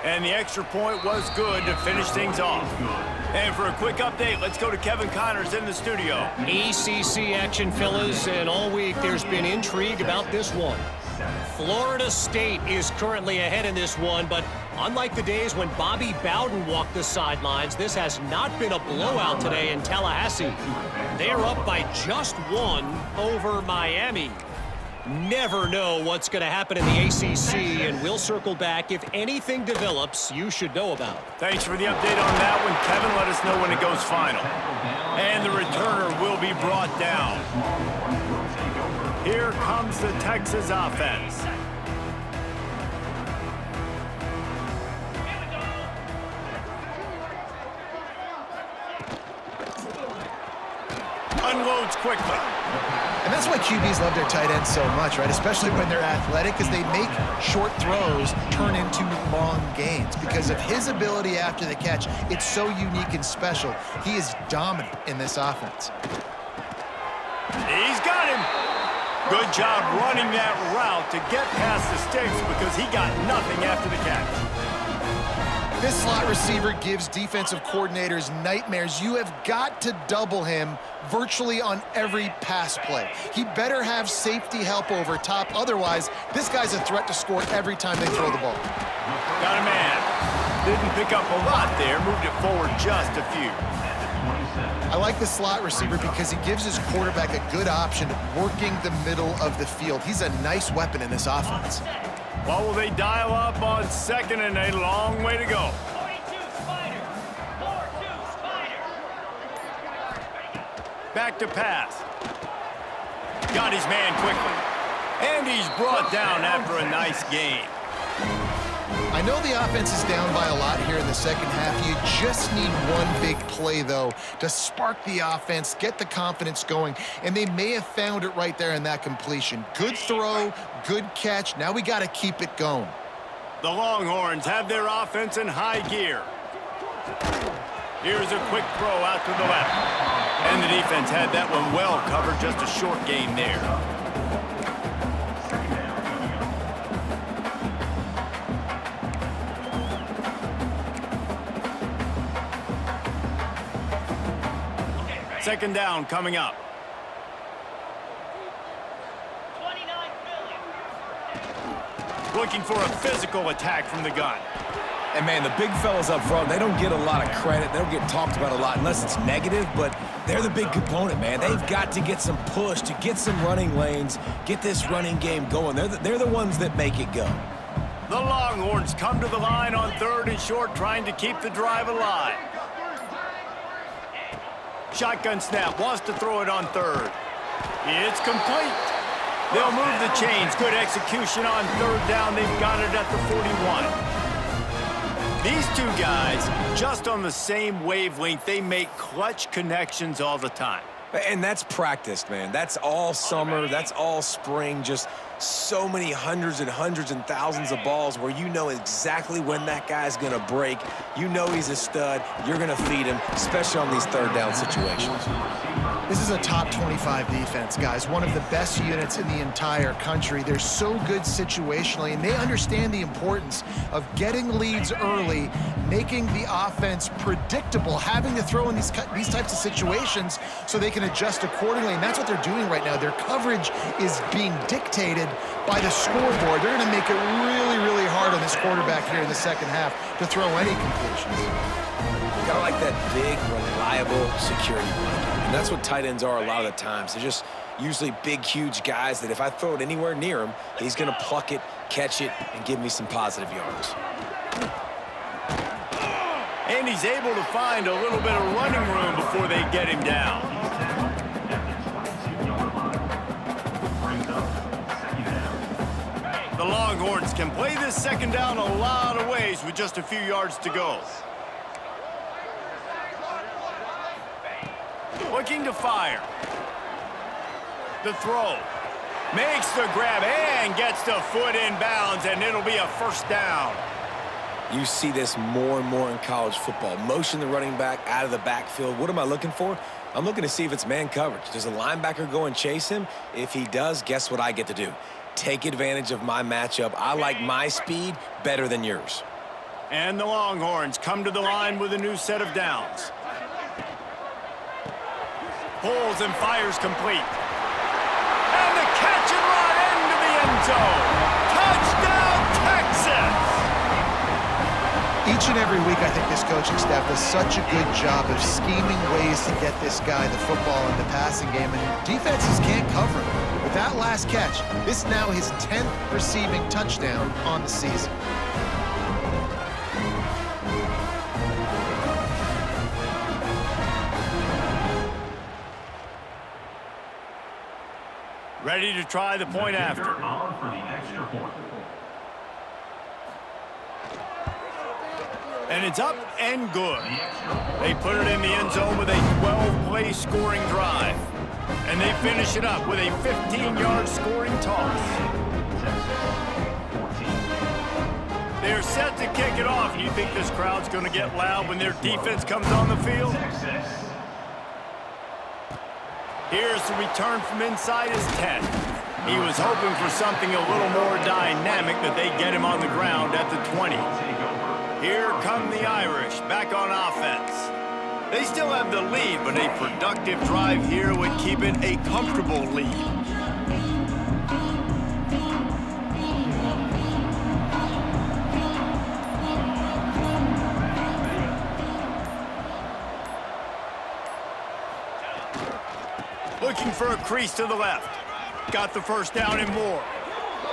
And the extra point was good to finish things off. And for a quick update, let's go to Kevin Connors in the studio. ACC action, fellas, and all week there's been intrigue about this one. Florida State is currently ahead in this one, but unlike the days when Bobby Bowden walked the sidelines, this has not been a blowout today in Tallahassee. They are up by just one over Miami. Never know what's going to happen in the ACC, and we'll circle back if anything develops you should know about. Thanks for the update on that one, Kevin. Let us know when it goes final. And the returner will be brought down. Here comes the Texas offense. Unloads quickly. And that's why QBs love their tight ends so much, right? Especially when they're athletic, because they make short throws turn into long gains. Because of his ability after the catch, it's so unique and special. He is dominant in this offense. He's got him. Good job running that route to get past the sticks because he got nothing after the catch. This slot receiver gives defensive coordinators nightmares. You have got to double him virtually on every pass play. He better have safety help over top. Otherwise, this guy's a threat to score every time they throw the ball. Got a man. Didn't pick up a lot there. Moved it forward just a few. I like the slot receiver because he gives his quarterback a good option working the middle of the field. He's a nice weapon in this offense. Well, will they dial up on second and a long way to go? 42 Spider. 4-2 Spider. Back to pass. Got his man quickly. And he's brought down after a nice gain. I know the offense is down by a lot here in the second half. You just need one big play, though, to spark the offense, get the confidence going, and they may have found it right there in that completion. Good throw, good catch. Now we got to keep it going. The Longhorns have their offense in high gear. Here's a quick throw out to the left. And the defense had that one well covered, just a short gain there. Second down coming up. 29 Philly. Looking for a physical attack from the gun. And, man, the big fellas up front, they don't get a lot of credit. They don't get talked about a lot unless it's negative, but they're the big component, man. They've got to get some push, to get some running lanes, get this running game going. They're the ones that make it go. The Longhorns come to the line on 3rd and short, trying to keep the drive alive. Shotgun snap, wants to throw it on 3rd. It's complete. They'll move the chains. Good execution on 3rd down. They've got it at the 41. These two guys, just on the same wavelength, they make clutch connections all the time. And that's practiced, man. That's all summer. That's all spring. Just so many hundreds and thousands of balls where you know exactly when that guy's going to break. You know he's a stud. You're going to feed him, especially on these 3rd down situations. This is a top 25 defense, guys. One of the best units in the entire country. They're so good situationally, and they understand the importance of getting leads early, making the offense predictable, having to throw in these types of situations so they can adjust accordingly, and that's what they're doing right now. Their coverage is being dictated by the scoreboard. They're going to make it really, really hard on this quarterback here in the second half to throw any completions. You gotta like that big, reliable security blanket. And that's what tight ends are a lot of the times. They're just usually big, huge guys that if I throw it anywhere near him, he's going to pluck it, catch it, and give me some positive yards. And he's able to find a little bit of running room before they get him down. The Longhorns can play this second down a lot of ways with just a few yards to go. Looking to fire. The throw. Makes the grab and gets the foot in bounds, and it'll be a first down. You see this more and more in college football. Motion the running back out of the backfield. What am I looking for? I'm looking to see if it's man coverage. Does a linebacker go and chase him? If he does, guess what I get to do? Take advantage of my matchup. I like my speed better than yours. And the Longhorns come to the line with a new set of downs. Pulls and fires complete. And the catch and run into the end zone. Touchdown, Texas! Each and every week, I think this coaching staff does such a good job of scheming ways to get this guy the football in the passing game, and defenses can't cover him. With that last catch, this is now his 10th receiving touchdown on the season. Ready to try the point after. On for the extra point. And it's up and good. They put it in the end zone with a 12-play scoring drive. And they finish it up with a 15-yard scoring toss. They're set to kick it off. You think this crowd's going to get loud when their defense comes on the field? Here's the return from inside his 10. He was hoping for something a little more dynamic, but they get him on the ground at the 20. Here come the Irish, back on offense. They still have the lead, but a productive drive here would keep it a comfortable lead. Looking for a crease to the left. Got the first down and more.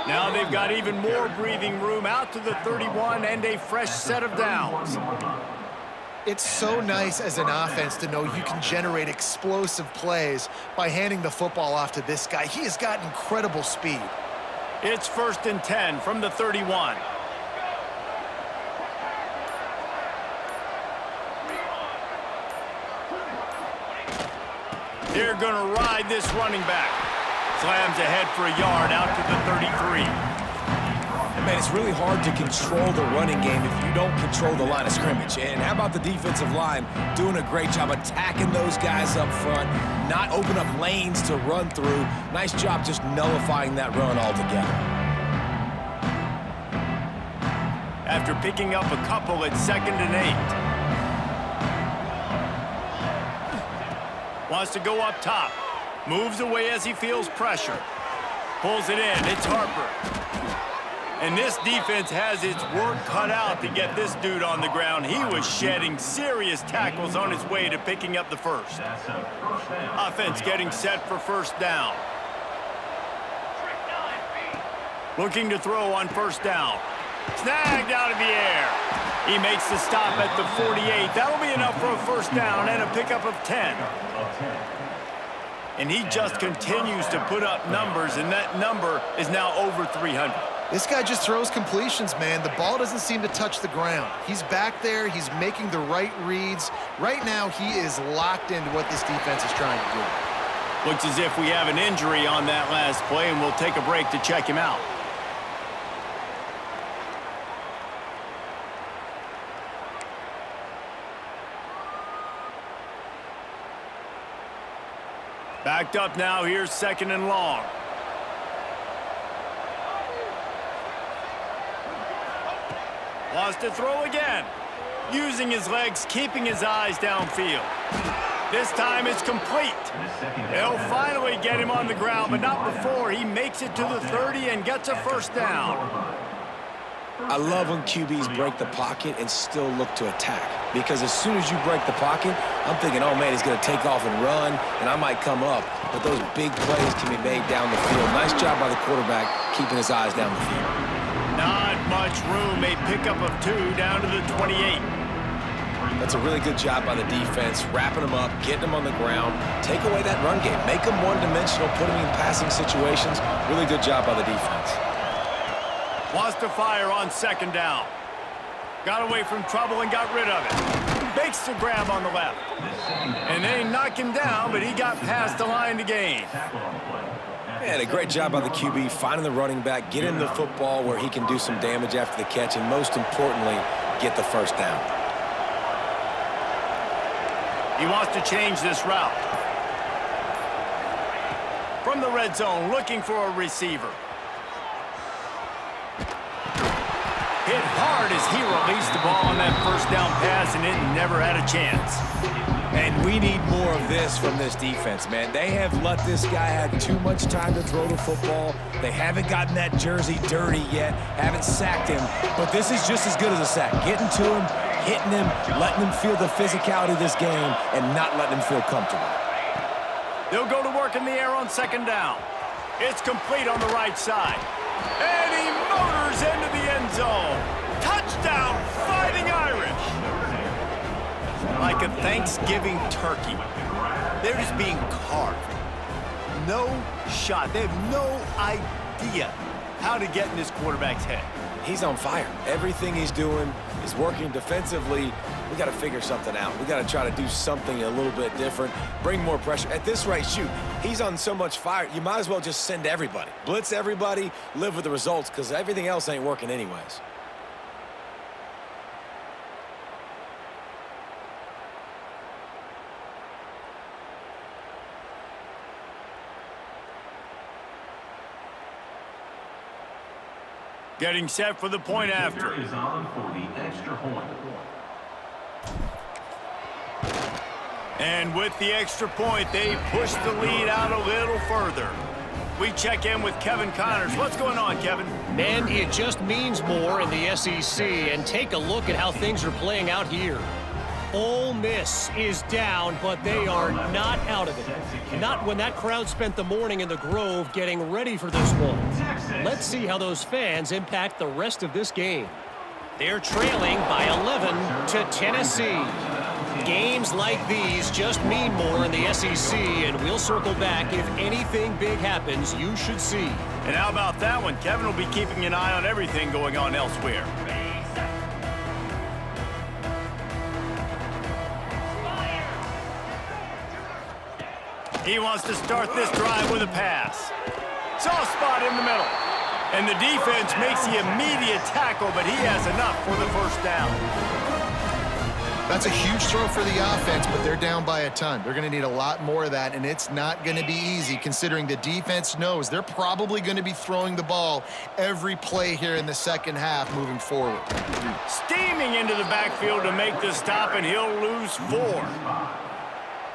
Now they've got even more breathing room out to the 31 and a fresh set of downs. It's so nice as an offense to know you can generate explosive plays by handing the football off to this guy. He has got incredible speed. It's 1st and 10 from the 31. They're going to ride this running back. Slams ahead for a yard out to the 33. Man, it's really hard to control the running game if you don't control the line of scrimmage. And how about the defensive line doing a great job attacking those guys up front, not open up lanes to run through. Nice job just nullifying that run altogether. After picking up a couple, it's 2nd and 8. Wants to go up top. Moves away as he feels pressure. Pulls it in. It's Harper. And this defense has its work cut out to get this dude on the ground. He was shedding serious tackles on his way to picking up the first. That's a first down. Offense getting set for first down. Looking to throw on first down. Snagged out of the air. He makes the stop at the 48. That'll be enough for a first down and a pickup of 10. And he just continues to put up numbers, and that number is now over 300. This guy just throws completions, man. The ball doesn't seem to touch the ground. He's back there. He's making the right reads. Right now, he is locked into what this defense is trying to do. Looks as if we have an injury on that last play, and we'll take a break to check him out. Backed up now. Here's second and long. Wants to throw again. Using his legs, keeping his eyes downfield. This time it's complete. They'll finally get him on the ground, but not before he makes it to the 30 and gets a first down. I love when QBs break the pocket and still look to attack. Because as soon as you break the pocket, I'm thinking, oh, man, he's going to take off and run, and I might come up. But those big plays can be made down the field. Nice job by the quarterback keeping his eyes down the field. Not much room. A pickup of 2 down to the 28. That's a really good job by the defense, wrapping them up, getting them on the ground. Take away that run game. Make them one-dimensional, put them in passing situations. Really good job by the defense. Wants to fire on second down. Got away from trouble and got rid of it. Makes the grab on the left. And they knock him down, but he got past the line to gain. And a great job by the QB, finding the running back, get him the football where he can do some damage after the catch, and most importantly, get the first down. He wants to change this route. From the red zone, looking for a receiver. Hit hard as he released the ball on that first down pass, and it never had a chance. And we need more of this from this defense, man. They have let this guy have too much time to throw the football. They haven't gotten that jersey dirty yet, haven't sacked him. But this is just as good as a sack. Getting to him, hitting him, letting him feel the physicality of this game, and not letting him feel comfortable. They'll go to work in the air on second down. It's complete on the right side. And he motors into the end zone. Touchdown, Fighting Irish. Like a Thanksgiving turkey. They're just being carved. No shot. They have no idea how to get in this quarterback's head. He's on fire. Everything he's doing is working defensively. We got to figure something out. We got to try to do something a little bit different, bring more pressure. At this rate, shoot, he's on so much fire, you might as well just send everybody. Blitz everybody, live with the results, because everything else ain't working anyways. Getting set for the point after. Is on for the extra point. And with the extra point, they push the lead out a little further. We check in with Kevin Connors. What's going on, Kevin? Man, it just means more in the SEC, and take a look at how things are playing out here. Ole Miss is down, but they are not out of it. Not when that crowd spent the morning in the Grove getting ready for this one. Let's see how those fans impact the rest of this game. They're trailing by 11 to Tennessee. Games like these just mean more in the SEC, and we'll circle back if anything big happens you should see. And how about that one? Kevin will be keeping an eye on everything going on elsewhere. He wants to start this drive with a pass. Soft spot in the middle. And the defense makes the immediate tackle, but he has enough for the first down. That's a huge throw for the offense, but they're down by a ton. They're going to need a lot more of that, and it's not going to be easy considering the defense knows they're probably going to be throwing the ball every play here in the second half moving forward. Steaming into the backfield to make the stop, and he'll lose 4.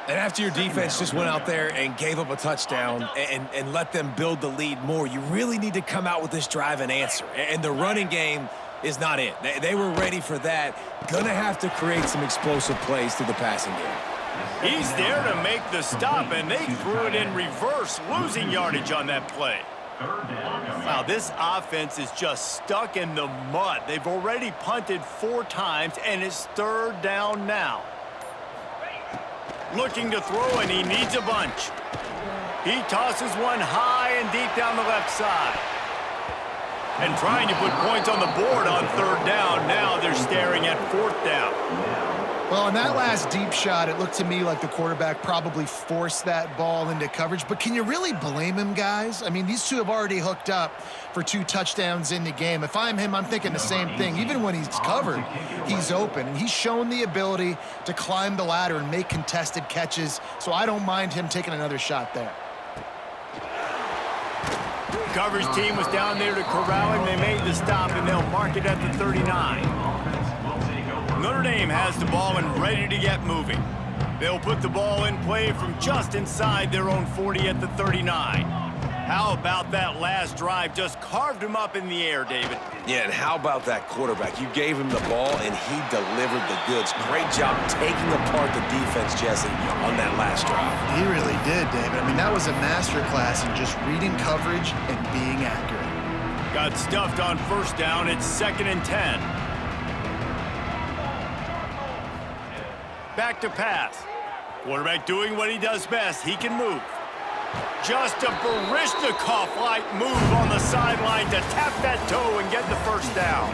And after your defense just went out there and gave up a touchdown and let them build the lead more, you really need to come out with this drive and answer. And the running game is not it. They were ready for that. Gonna have to create some explosive plays through the passing game. He's there to make the stop, and they threw it in reverse, losing yardage on that play. Wow, this offense is just stuck in the mud. They've already punted 4 times, and it's 3rd down now. Looking to throw, and he needs a bunch. He tosses one high and deep down the left side. And trying to put points on the board on 3rd down. Now they're staring at 4th down. Well, in that last deep shot, it looked to me like the quarterback probably forced that ball into coverage. But can you really blame him, guys? I mean, these two have already hooked up for 2 touchdowns in the game. If I'm him, I'm thinking the same thing. Even when he's covered, he's open. And he's shown the ability to climb the ladder and make contested catches. So I don't mind him taking another shot there. Coverage team was down there to corral him. They made the stop, and they'll mark it at the 39. Notre Dame has the ball and ready to get moving. They'll put the ball in play from just inside their own 40 at the 39. How about that last drive? Just carved him up in the air, David. Yeah, and how about that quarterback? You gave him the ball, and he delivered the goods. Great job taking apart the defense, Jesse, on that last drive. He really did, David. I mean, that was a masterclass in just reading coverage and being accurate. Got stuffed on 1st down. It's 2nd and 10. Back to pass. Quarterback doing what he does best. He can move. Just a Baryshnikov-like move on the sideline to tap that toe and get the 1st down.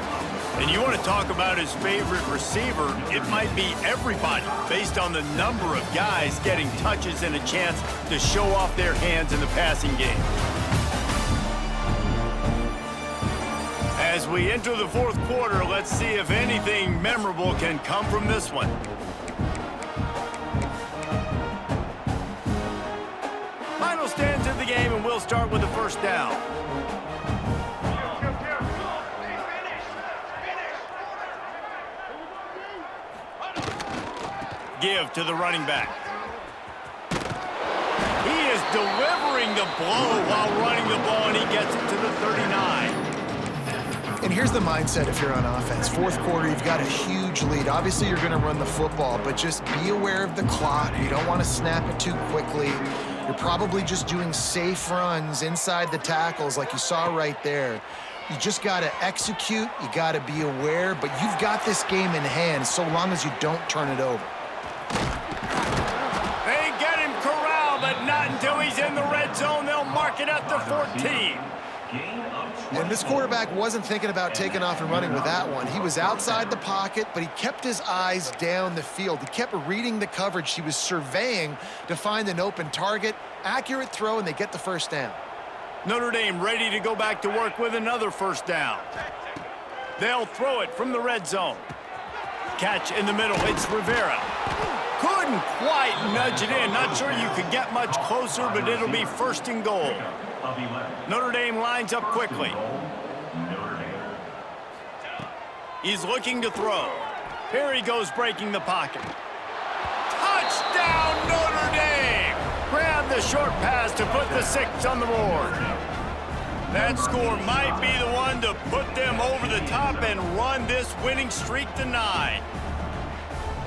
And you want to talk about his favorite receiver, it might be everybody based on the number of guys getting touches and a chance to show off their hands in the passing game. As we enter the 4th quarter, let's see if anything memorable can come from this one. Final stands in the game, and we'll start with the 1st down. Give to the running back. He is delivering the blow while running the ball, and he gets it to the 39. And here's the mindset if you're on offense. 4th quarter, you've got a huge lead. Obviously, you're going to run the football, but just be aware of the clock. You don't want to snap it too quickly. You're probably just doing safe runs inside the tackles like you saw right there. You just got to execute. You got to be aware, but you've got this game in hand so long as you don't turn it over. They get him corralled, but not until he's in the red zone. They'll mark it at the 14. And this quarterback wasn't thinking about taking off and running with that one. He was outside the pocket, but he kept his eyes down the field. He kept reading the coverage. He was surveying to find an open target. Accurate throw, and they get the 1st down. Notre Dame ready to go back to work with another 1st down. They'll throw it from the red zone. Catch in the middle. It's Rivera. Couldn't quite nudge it in. Not sure you could get much closer, but it'll be 1st and goal. Notre Dame lines up quickly. He's looking to throw. Here he goes, breaking the pocket. Touchdown, Notre Dame! Grab the short pass to put the 6 on the board. That score might be the one to put them over the top and run this winning streak to 9.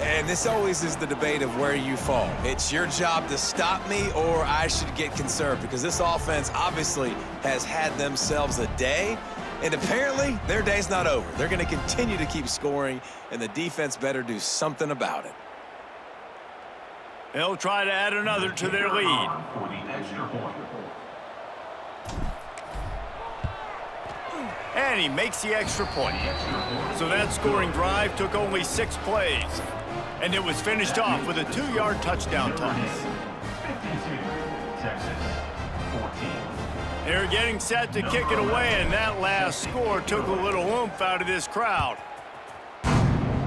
And this always is the debate of where you fall. It's your job to stop me, or I should get concerned, because this offense obviously has had themselves a day, and apparently their day's not over. They're going to continue to keep scoring, and the defense better do something about it. They'll try to add another to their lead. And he makes the extra point. So that scoring drive took only 6 plays. And it was finished off with a 2-yard touchdown toss. 52, Texas, 14. They're getting set to kick it away, and that last score took a little oomph out of this crowd.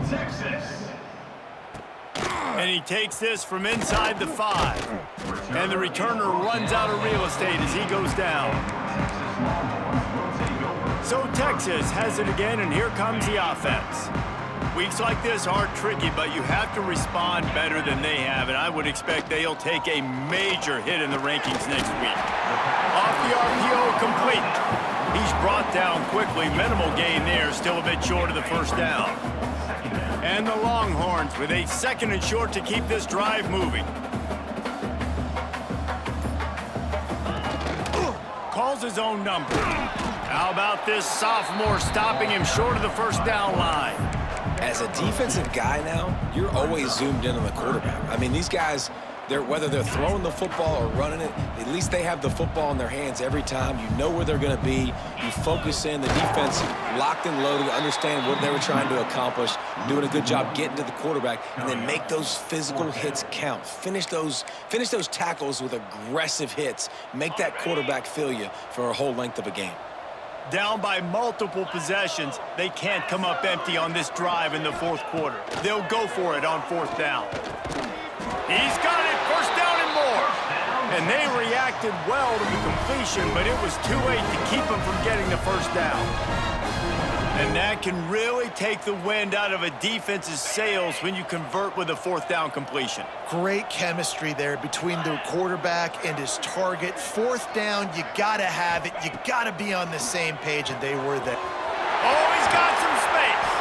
Texas. And he takes this from inside the 5. And the returner runs out of real estate as he goes down. So Texas has it again, and here comes the offense. Weeks like this are tricky, but you have to respond better than they have, and I would expect they'll take a major hit in the rankings next week. Off the RPO, complete. He's brought down quickly. Minimal gain there, still a bit short of the first down. And the Longhorns with a 2nd and short to keep this drive moving. Calls his own number. How about this sophomore stopping him short of the first down line? As a defensive guy now, you're always zoomed in on the quarterback. I mean, these guys, whether they're throwing the football or running it, at least they have the football in their hands every time. You know where they're going to be. You focus in. The defense locked and loaded, understand what they were trying to accomplish, doing a good job getting to the quarterback, and then make those physical hits count. Finish those tackles with aggressive hits. Make that quarterback feel you for a whole length of a game. Down by multiple possessions, they can't come up empty on this drive in the 4th quarter. They'll go for it on 4th down. He's got it, 1st down and more. And they reacted well to the completion, but it was too late to keep them from getting the 1st down. And that can really take the wind out of a defense's sails when you convert with a 4th down completion. Great chemistry there between the quarterback and his target. 4th down, you gotta have it. You gotta be on the same page, and they were there. Oh, he's got some space.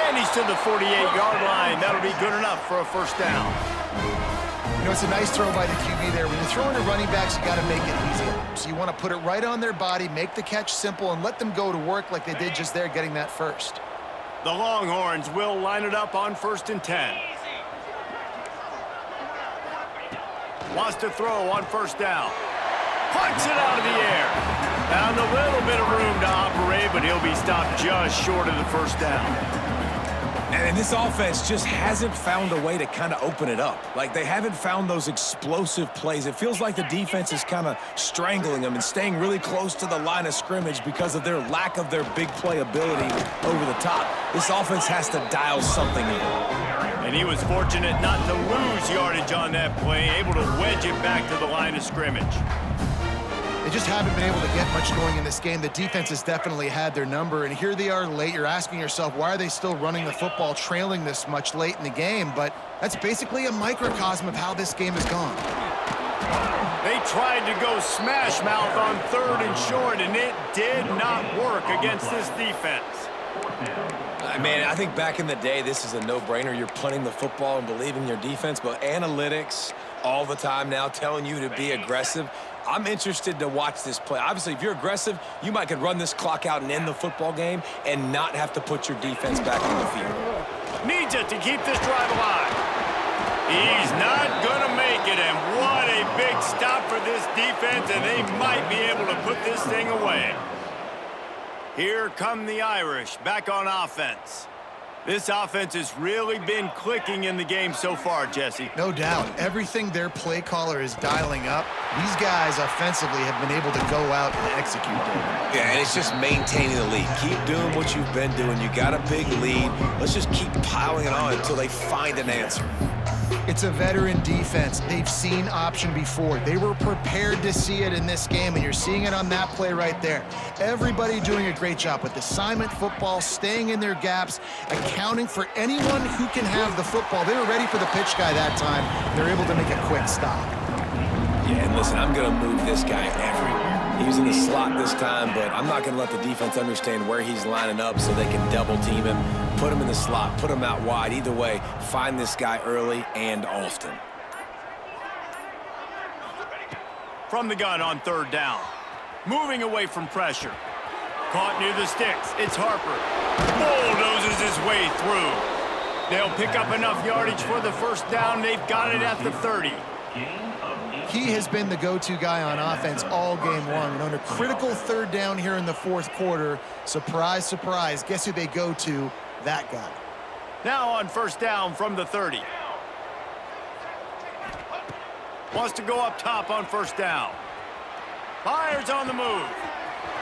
And he's to the 48-yard line. That'll be good enough for a 1st down. You know, it's a nice throw by the QB there. When you're throwing to running backs, you got to make it easy. So you want to put it right on their body, make the catch simple, and let them go to work like they did just there, getting that first. The Longhorns will line it up on 1st and 10. Wants to throw on 1st down. Punts it out of the air. Found a little bit of room to operate, but he'll be stopped just short of the 1st down. And this offense just hasn't found a way to kind of open it up. Like, they haven't found those explosive plays. It feels like the defense is kind of strangling them and staying really close to the line of scrimmage because of their lack of their big play ability over the top. This offense has to dial something in. And he was fortunate not to lose yardage on that play, able to wedge it back to the line of scrimmage. They just haven't been able to get much going in this game. The defense has definitely had their number, and here they are late. You're asking yourself, why are they still running the football, trailing this much late in the game? But that's basically a microcosm of how this game has gone. They tried to go smash mouth on 3rd and short, and it did not work against this defense. Man, I think back in the day, this is a no-brainer. You're punting the football and believing in your defense, but analytics all the time now telling you to be aggressive. I'm interested to watch this play. Obviously, if you're aggressive, you might could run this clock out and end the football game and not have to put your defense back on the field. Needs it to keep this drive alive. He's not going to make it, and what a big stop for this defense, and they might be able to put this thing away. Here come the Irish, back on offense. This offense has really been clicking in the game so far, Jesse. No doubt. Everything their play caller is dialing up, these guys offensively have been able to go out and execute them. Yeah, and it's just maintaining the lead. Keep doing what you've been doing. You got a big lead. Let's just keep piling it on until they find an answer. It's a veteran defense. They've seen option before. They were prepared to see it in this game, and you're seeing it on that play right there. Everybody doing a great job with assignment football, staying in their gaps, accounting for anyone who can have the football. They were ready for the pitch guy that time. They're able to make a quick stop. Yeah, and listen, I'm going to move this guy everywhere. He was in the slot this time, but I'm not going to let the defense understand where he's lining up so they can double team him, put him in the slot, put him out wide. Either way, find this guy early and often. From the gun on 3rd down. Moving away from pressure. Caught near the sticks. It's Harper. Bulldozes his way through. They'll pick up enough yardage for the 1st down. They've got it at the 30. He has been the go-to guy on offense all game long. And on a critical 3rd down here in the 4th quarter, surprise, surprise, guess who they go to? That guy. Now on 1st down from the 30. Wants to go up top on 1st down. Fires on the move.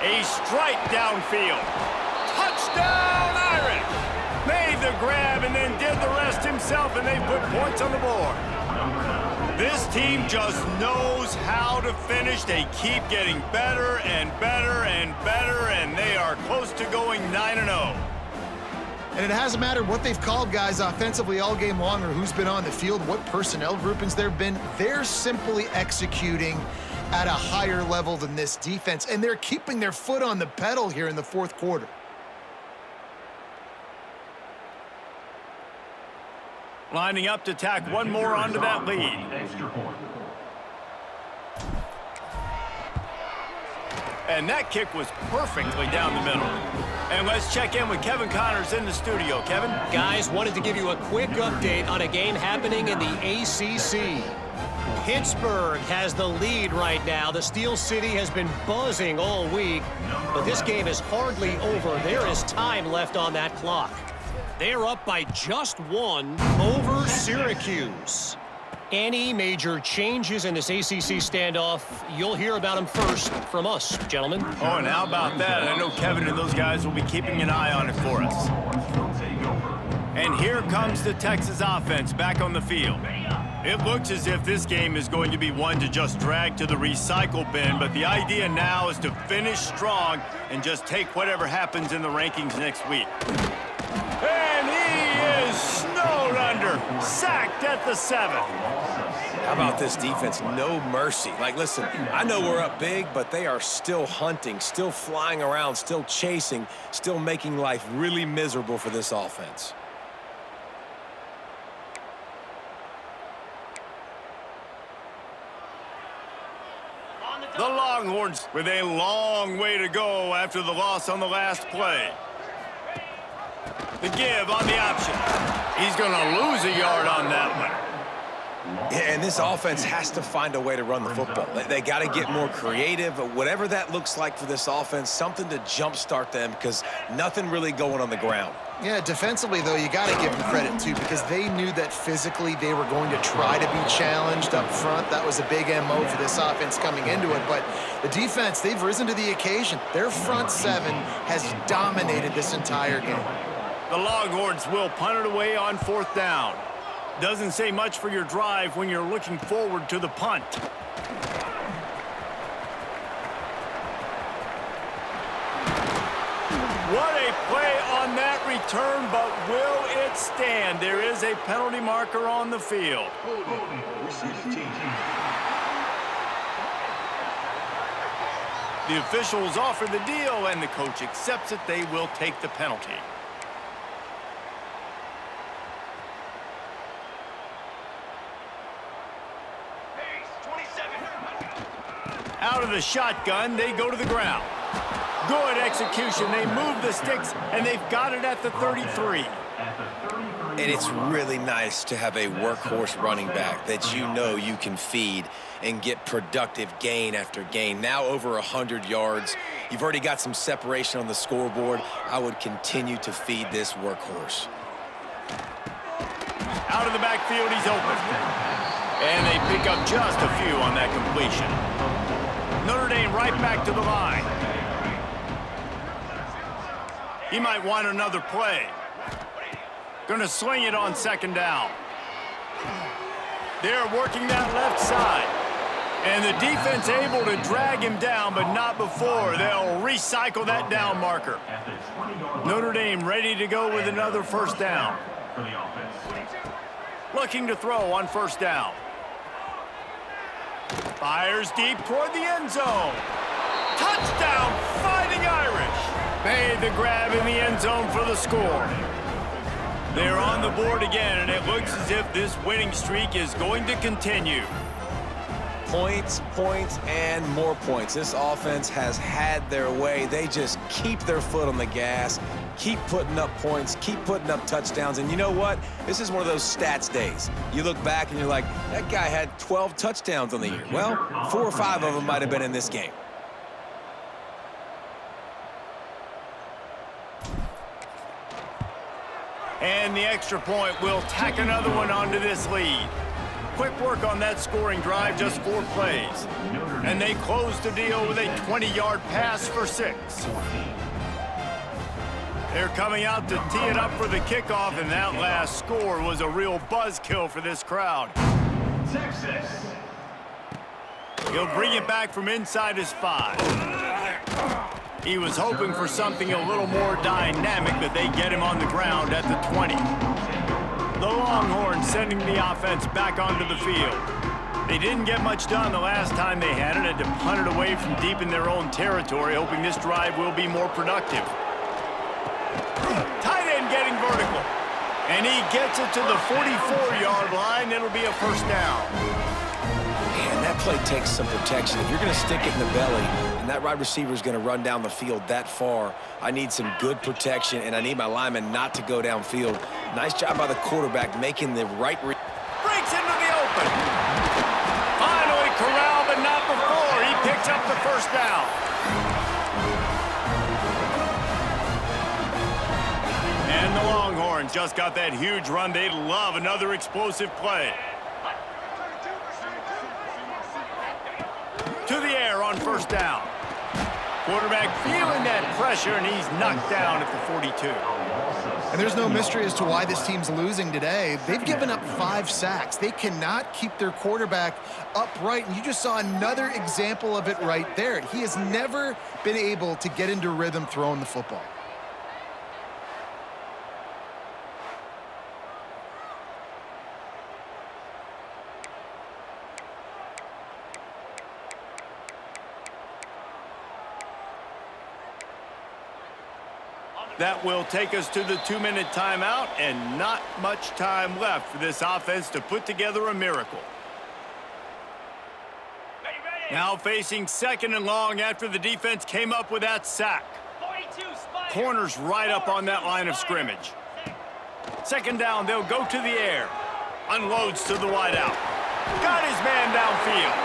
A strike downfield. Touchdown, Irish! Made the grab and then did the rest himself, and they put points on the board. This team just knows how to finish. They keep getting better and better and better, and they are close to going 9-0. And it hasn't mattered what they've called guys offensively all game long or who's been on the field, what personnel groupings there have been. They're simply executing at a higher level than this defense, and they're keeping their foot on the pedal here in the fourth quarter. Lining up to tack one more onto that lead. Extra point. And that kick was perfectly down the middle. And let's check in with Kevin Connors in the studio. Kevin? Guys, wanted to give you a quick update on a game happening in the ACC. Pittsburgh has the lead right now. The Steel City has been buzzing all week, but this game is hardly over. There is time left on that clock. They're up by just one over Syracuse. Any major changes in this ACC standoff, you'll hear about them first from us, gentlemen. Oh, and how about that? I know Kevin and those guys will be keeping an eye on it for us. And here comes the Texas offense back on the field. It looks as if this game is going to be one to just drag to the recycle bin, but the idea now is to finish strong and just take whatever happens in the rankings next week. And he is snowed under, sacked at the 7. How about this defense? No mercy. Like, listen, I know we're up big, but they are still hunting, still flying around, still chasing, still making life really miserable for this offense. The Longhorns with a long way to go after the loss on the last play. The give on the option. He's going to lose a yard on that one. Yeah, and this offense has to find a way to run the football. They got to get more creative, whatever that looks like for this offense, something to jumpstart them because nothing really going on the ground. Yeah, defensively, though, you got to give them credit, too, because they knew that physically they were going to try to be challenged up front. That was a big MO for this offense coming into it. But the defense, they've risen to the occasion. Their front 7 has dominated this entire game. The Longhorns will punt it away on 4th down. Doesn't say much for your drive when you're looking forward to the punt. What a play on that return, but will it stand? There is a penalty marker on the field. The officials offer the deal, and the coach accepts it. They will take the penalty. Out of the shotgun, they go to the ground. Good execution. They move the sticks, and they've got it at the 33. And it's really nice to have a workhorse running back that you know you can feed and get productive gain after gain. Now over 100 yards. You've already got some separation on the scoreboard. I would continue to feed this workhorse. Out of the backfield, he's open. And they pick up just a few on that completion. Notre Dame right back to the line. He might want another play. Going to sling it on 2nd down. They're working that left side. And the defense able to drag him down, but not before. They'll recycle that down marker. Notre Dame ready to go with another 1st down. Looking to throw on 1st down. Fires deep toward the end zone. Touchdown, Fighting Irish. Made the grab in the end zone for the score. They're on the board again, and it looks as if this winning streak is going to continue. Points, points, and more points. This offense has had their way. They just keep their foot on the gas, keep putting up points, keep putting up touchdowns. And you know what? This is one of those stats days. You look back and you're like, that guy had 12 touchdowns on the year. Well, 4 or 5 of them might have been in this game. And the extra point will tack another one onto this lead. Quick work on that scoring drive, just 4 plays. And they close the deal with a 20-yard pass for 6. They're coming out to tee it up for the kickoff, and that last score was a real buzzkill for this crowd. Texas. He'll bring it back from inside his 5. He was hoping for something a little more dynamic, that they get him on the ground at the 20. The Longhorns sending the offense back onto the field. They didn't get much done the last time they had it. Had to punt it away from deep in their own territory, hoping this drive will be more productive. Tight end getting vertical. And he gets it to the 44-yard line. It'll be a first down. Man, that play takes some protection. If you're going to stick it in the belly and that wide receiver is going to run down the field that far, I need some good protection, and I need my lineman not to go downfield. Nice job by the quarterback making the right read. Breaks into the open. Finally corralled, but not before. He picks up the first down. And the Longhorns just got that huge run. They'd love another explosive play. To the air on first down. Quarterback feeling that pressure, and he's knocked down at the 42. And there's no mystery as to why this team's losing today. They've given up 5 sacks. They cannot keep their quarterback upright, and you just saw another example of it right there. He has never been able to get into rhythm throwing the football. That will take us to the 2-minute timeout, and not much time left for this offense to put together a miracle. Now facing second and long after the defense came up with that sack. Corners right up on that line of scrimmage. Second down, they'll go to the air. Unloads to the wideout. Got his man downfield.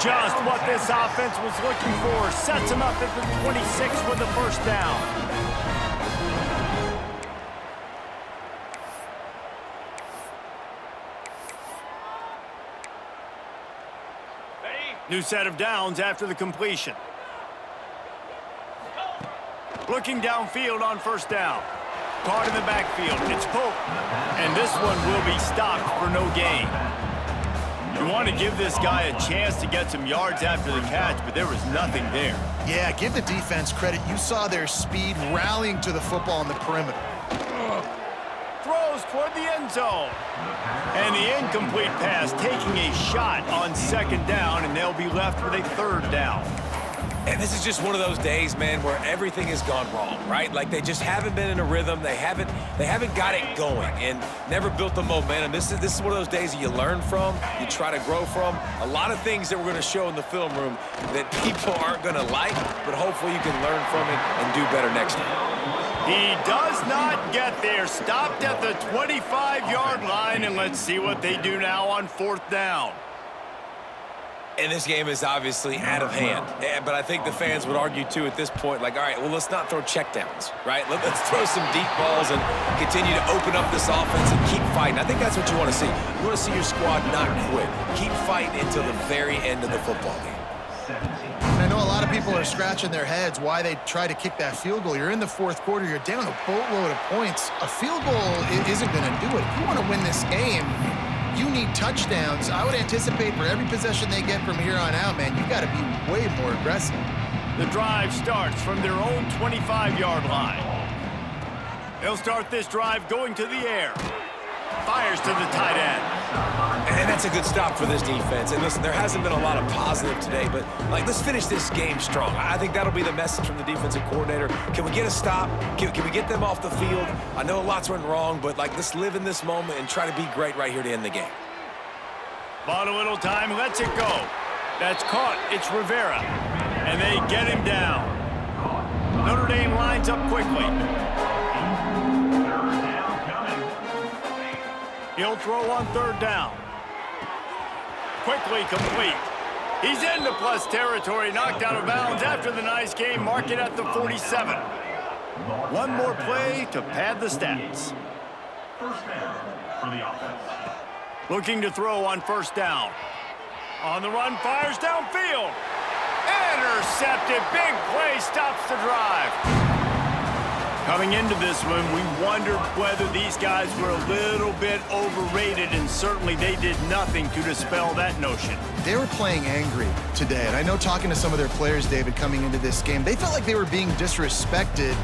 Just what this offense was looking for. Sets him up at the 26 with the first down. New set of downs after the completion. Looking downfield on first down. Caught in the backfield. It's Pope. And this one will be stopped for no gain. You want to give this guy a chance to get some yards after the catch, but there was nothing there. Yeah, give the defense credit. You saw their speed rallying to the football on the perimeter. Throws toward the end zone. And the incomplete pass taking a shot on second down, and they'll be left with a third down. And this is just one of those days, man, where everything has gone wrong, right? Like they just haven't been in a rhythm. They haven't got it going and never built the momentum. This is one of those days that you learn from, you try to grow from. A lot of things that we're going to show in the film room that people aren't going to like, but hopefully you can learn from it and do better next time. He does not get there. Stopped at the 25-yard line, and let's see what they do now on fourth down. And this game is obviously out of hand. But I think the fans would argue, too, at this point, like, all right, well, let's not throw checkdowns, right? Let's throw some deep balls and continue to open up this offense and keep fighting. I think that's what you want to see. You want to see your squad not quit. Keep fighting until the very end of the football game. I know a lot of people are scratching their heads why they try to kick that field goal. You're in the fourth quarter. You're down a boatload of points. A field goal isn't going to do it. If you want to win this game, you need touchdowns. I would anticipate for every possession they get from here on out, man, you got to be way more aggressive. The drive starts from their own 25-yard line. They'll start this drive going to the air. Fires to the tight end. And that's a good stop for this defense. And listen, there hasn't been a lot of positive today, but like, let's finish this game strong. I think that'll be the message from the defensive coordinator. Can we get a stop? Can we get them off the field? I know a lot's went wrong, but like, let's live in this moment and try to be great right here to end the game. Bought a little time, lets it go. That's caught. It's Rivera. And they get him down. Notre Dame lines up quickly. He'll throw on third down. Quickly complete. He's into plus territory, knocked out of bounds after the nice game. Mark it at the 47. One more play to pad the stats. First down for the offense. Looking to throw on first down. On the run, fires downfield. Intercepted. Big play stops the drive. Coming into this one, we wondered whether these guys were a little bit overrated, and certainly they did nothing to dispel that notion. They were playing angry today, and I know talking to some of their players, David, coming into this game, they felt like they were being disrespected.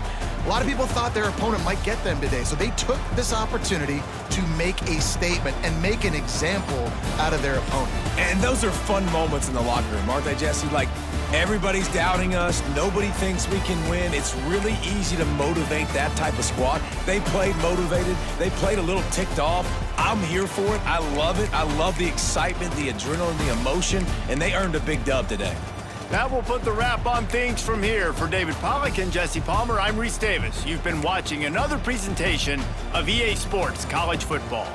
A lot of people thought their opponent might get them today, so they took this opportunity to make a statement and make an example out of their opponent. And those are fun moments in the locker room, aren't they, Jesse? Like, everybody's doubting us. Nobody thinks we can win. It's really easy to motivate that type of squad. They played motivated. They played a little ticked off. I'm here for it. I love it. I love the excitement, the adrenaline, the emotion, and they earned a big dub today. That will put the wrap on things from here. For David Pollack and Jesse Palmer, I'm Reese Davis. You've been watching another presentation of EA Sports College Football.